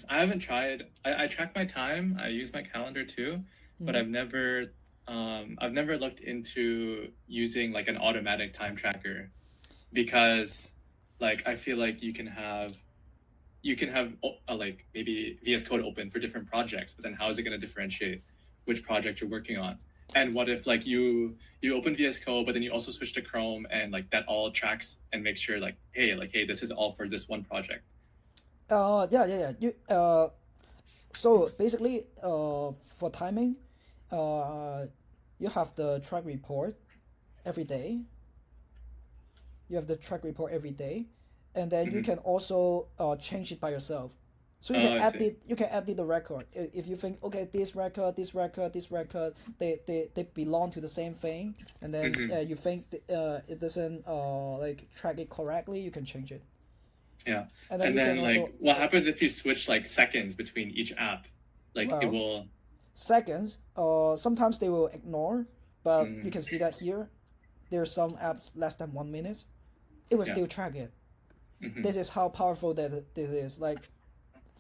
haven't tried. I track my time. I use my calendar too, but I've never looked into using like an automatic time tracker because like I feel like you can have like maybe VS Code open for different projects, but then how is it going to differentiate which project you're working on? And what if like you open VS Code, but then you also switch to Chrome and like that all tracks and make sure like hey, this is all for this one project. Yeah. So basically, for timing, you have the track report every day. You have the track report every day, and then you can also change it by yourself. So you can edit. You can edit the record if you think okay, this record, they belong to the same thing, and then you think it doesn't like track it correctly, you can change it. Yeah. And then like also, what happens if you switch like seconds between each app? Like it will seconds. Sometimes they will ignore, but you can see that here. There are some apps less than 1 minute. It will still track it. This is how powerful that this is. Like,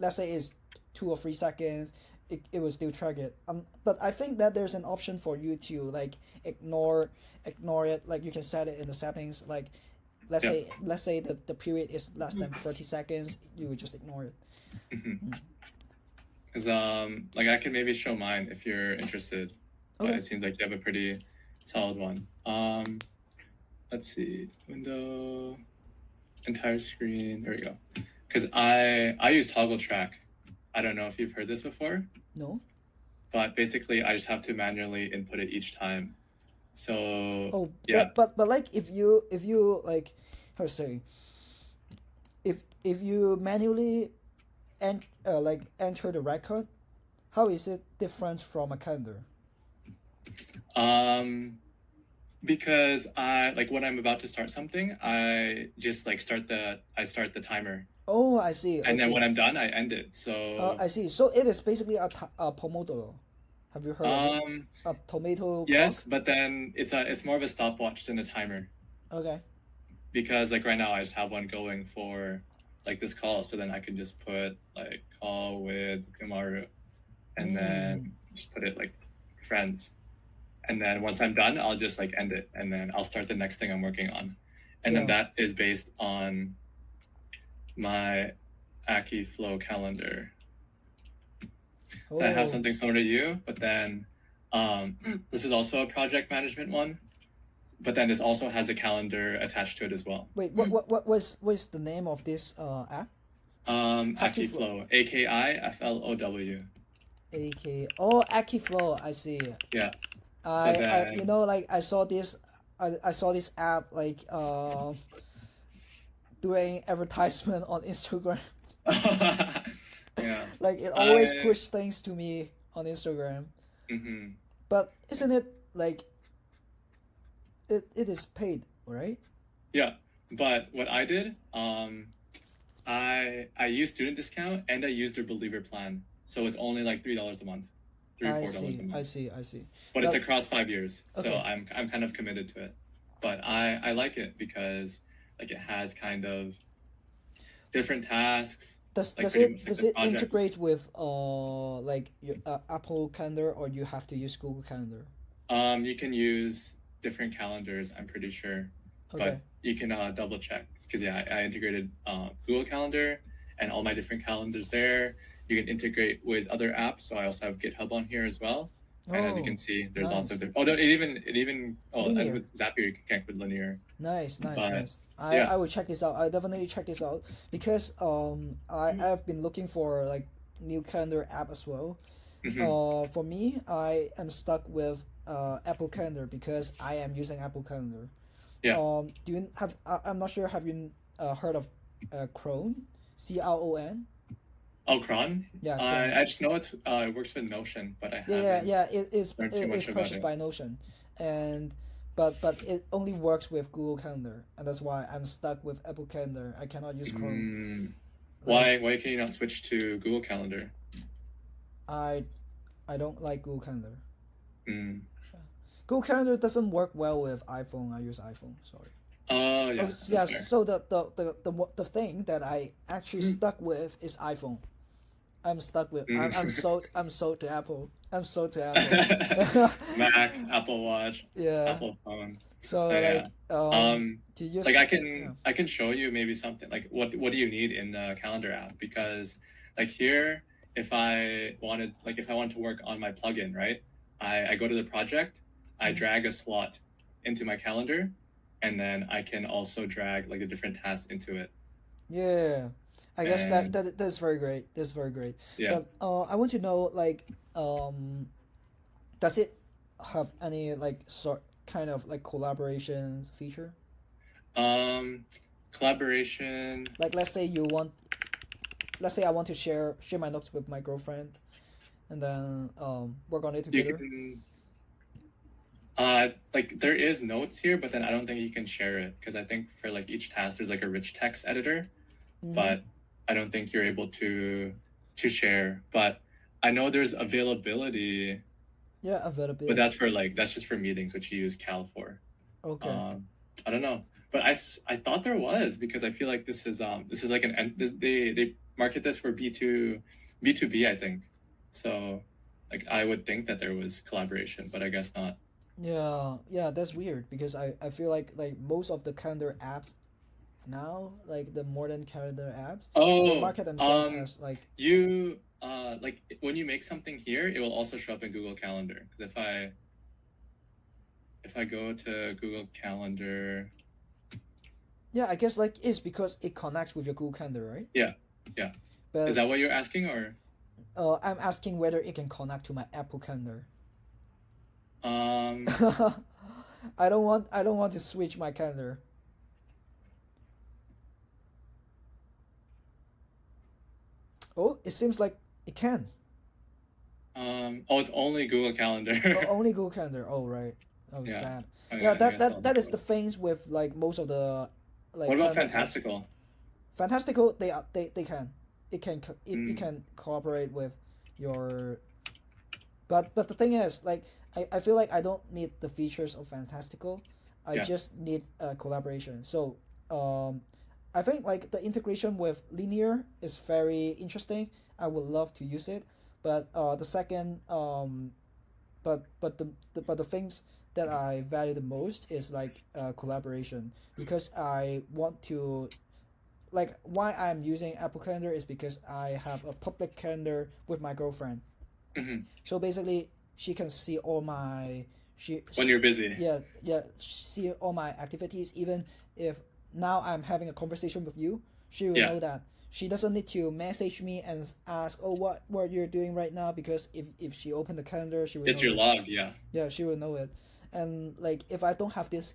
let's say it's 2 or 3 seconds, it will still track it. But I think that there's an option for you to like ignore it. Like you can set it in the settings. Like, let's say the period is less than 30 seconds, you would just ignore it. Because like I can maybe show mine if you're interested. But it seems like you have a pretty solid one. Let's see, window, entire screen. There we go. Because I use toggle track. I don't know if you've heard this before. No. But basically, I just have to manually input it each time. So but like if you like how to say, if you manually enter the record, how is it different from a calendar? Because I like when I'm about to start something, I just like start the timer. Oh, I see. And then when I'm done, I end it. So I see. So it is basically a Pomodoro. Have you heard of it? A tomato yes, clock? but then it's more of a stopwatch than a timer. Okay. Because like right now I just have one going for like this call, so then I can just put like call with Kumaru and then just put it like friends. And then once I'm done, I'll just like end it and then I'll start the next thing I'm working on. And then that is based on my Akiflow calendar. So I have something similar to you, but then this is also a project management one, but then this also has a calendar attached to it as well. Wait, what was the name of this app? Akiflow, Akiflow. Akiflow, I see. Yeah. I you know, like I saw this app like doing advertisement on Instagram. Yeah. Like it always push things to me on Instagram. But isn't it like it is paid, right? Yeah. But what I did, I used student discount and I used their believer plan. So it's only like $3 a month. $3 or $4 a month. I see. But it's across 5 years. Okay. So I'm kind of committed to it. But I like it because like it has kind of different tasks. Does like it integrate with like your Apple Calendar, or you have to use Google Calendar? You can use different calendars, I'm pretty sure. Okay. But you can double check because I integrated Google Calendar and all my different calendars there. You can integrate with other apps, so I also have GitHub on here as well. And as you can see, there's lots of different. As with Zapier, you can connect with Linear. Nice. I will check this out. I definitely check this out because I've been looking for like new calendar app as well. For me, I am stuck with Apple Calendar because I am using Apple Calendar. Yeah. Do you have? I'm not sure. Have you heard of Cron? CRON? Oh, Cron? Yeah. I just know it works with Notion, but I haven't. It is purchased by Notion, but it only works with Google Calendar, and that's why I'm stuck with Apple Calendar. I cannot use Chrome. Why can you not switch to Google Calendar? I don't like Google Calendar. Mm. Google Calendar doesn't work well with iPhone. I use iPhone. Sorry. Oh yeah, Oh that's yeah. fair. So the thing that I actually stuck with is iPhone. I'm stuck with. I'm sold to Apple. I'm sold to Apple. Mac, Apple Watch, Yeah. Apple phone. So But yeah. like to Like just yeah. I can show you maybe something like what do you need in the calendar app? Because like here, if I wanted to work on my plugin, right? I go to the project, I drag a slot into my calendar, and then I can also drag like the different tasks into it. Yeah, I guess And that's very great. That's very great. yeah. But I want to know like does it have any like sort kind of like collaboration feature? Um, Collaboration. Like let's say I want to share my notes with my girlfriend, and then work on it You together. can like there is notes here, but then I don't think you can share it because I think for like each task there's like a rich text editor, but I don't think you're able to share. But I know there's availability, Yeah, availability. but that's just for meetings, which you use Cal for. Okay. I don't know, but I thought there was because I feel like this is like they market this for B2B, I think. So like I would think that there was collaboration, but I guess not. Yeah, yeah, that's weird because I feel like most of the calendar apps now, like the modern calendar apps, they Oh, market themselves as like you like when you make something here, it will also show up in Google Calendar. Because if I go to Google Calendar, yeah, I guess like it's because it connects with your Google Calendar, right? yeah. But Is that what you're asking, or? I'm asking whether it can connect to my Apple Calendar. Um, I don't want to switch my calendar. Oh, it seems like it can. oh, it's only Google Calendar. Only Google Calendar. Oh right. Oh Yeah. sad. Okay, Yeah, I guess I'll that just is go. the things with like most of the like What about calendar apps. Fantastical? Fantastical, they can. It Mm, can cooperate with your. But the thing is, like I feel like I don't need the features of Fantastical. I yeah. just need collaboration. So I think like the integration with Linear is very interesting. I would love to use it, but the second but the things that I value the most is like collaboration because I want to like why I'm using Apple Calendar is because I have a public calendar with my girlfriend. Hmm. So basically, she can see all my When you're busy. yeah see all my activities. Even if now I'm having a conversation with you, she will Yeah. know that. She doesn't need to message me and ask, "Oh, what you're doing right now?" Because if she opened the calendar, she will It's know your it. log, yeah. Yeah, she will know it. And like if I don't have this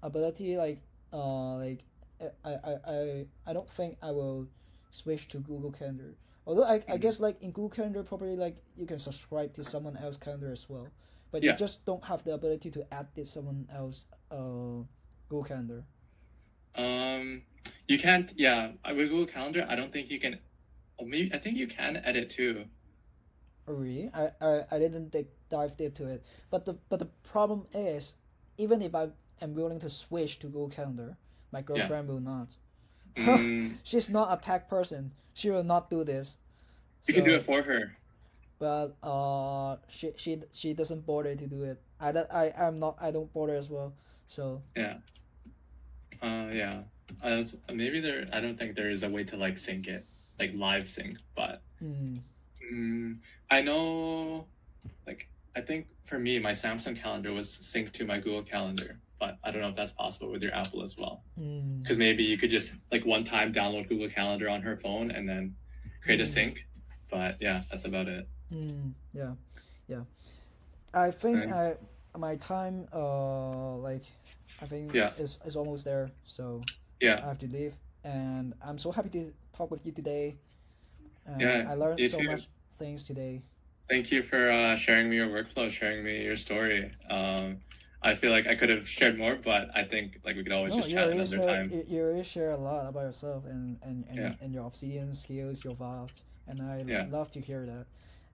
ability, like I don't think I will switch to Google Calendar. Although I Mhm. guess like in Google Calendar probably like you can subscribe to someone else's calendar as well, but you Yeah. just don't have the ability to add this someone else Google Calendar. You can't, yeah, with Google Calendar, I don't think you can, or maybe, I think you can edit too. Oh, really? I didn't dive deep to it. But the problem is, even if I am willing to switch to Google Calendar, my Yeah. girlfriend will not. Mm, She's not a tech person. She will not do this. you can do it So, for her. but she doesn't bother to do it. I'm not. I don't bother as well. So Yeah. Yeah. Maybe I don't think there is a way to like sync it, like live sync, but mm, I know, like, I think for me, my Samsung calendar was synced to my Google Calendar, but I don't know if that's possible with your Apple as well. mm, Because maybe you could just like one time download Google Calendar on her phone and then create a sync. But yeah, that's about it. yeah, yeah. I think And my time like I think yeah, is almost there. So yeah, I have to leave, and I'm so happy to talk with you today. And yeah. I learned You so too. much things today. Thank you for sharing me your workflow, sharing me your story. I feel like I could have shared more, but I think like we could always No, just you chat already another share time. you already share a lot about yourself Yeah. and your Obsidian skills, your vast, and I Yeah. love to hear that.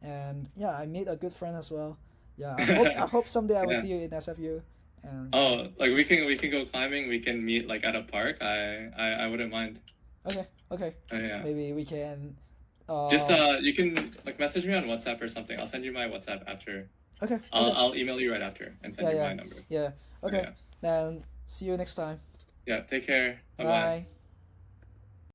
And yeah, I made a good friend as well. Yeah, I hope someday I will Yeah. see you in SFU. And Oh, like we can go climbing. We can meet like at a park. I wouldn't mind. okay, Yeah. maybe we can. Just you can like message me on WhatsApp or something. I'll send you my WhatsApp after. Okay, I'll email you right after and send yeah, you yeah, my number. yeah. Okay, Yeah. then see you next time. Yeah. Take care. Bye bye. Bye.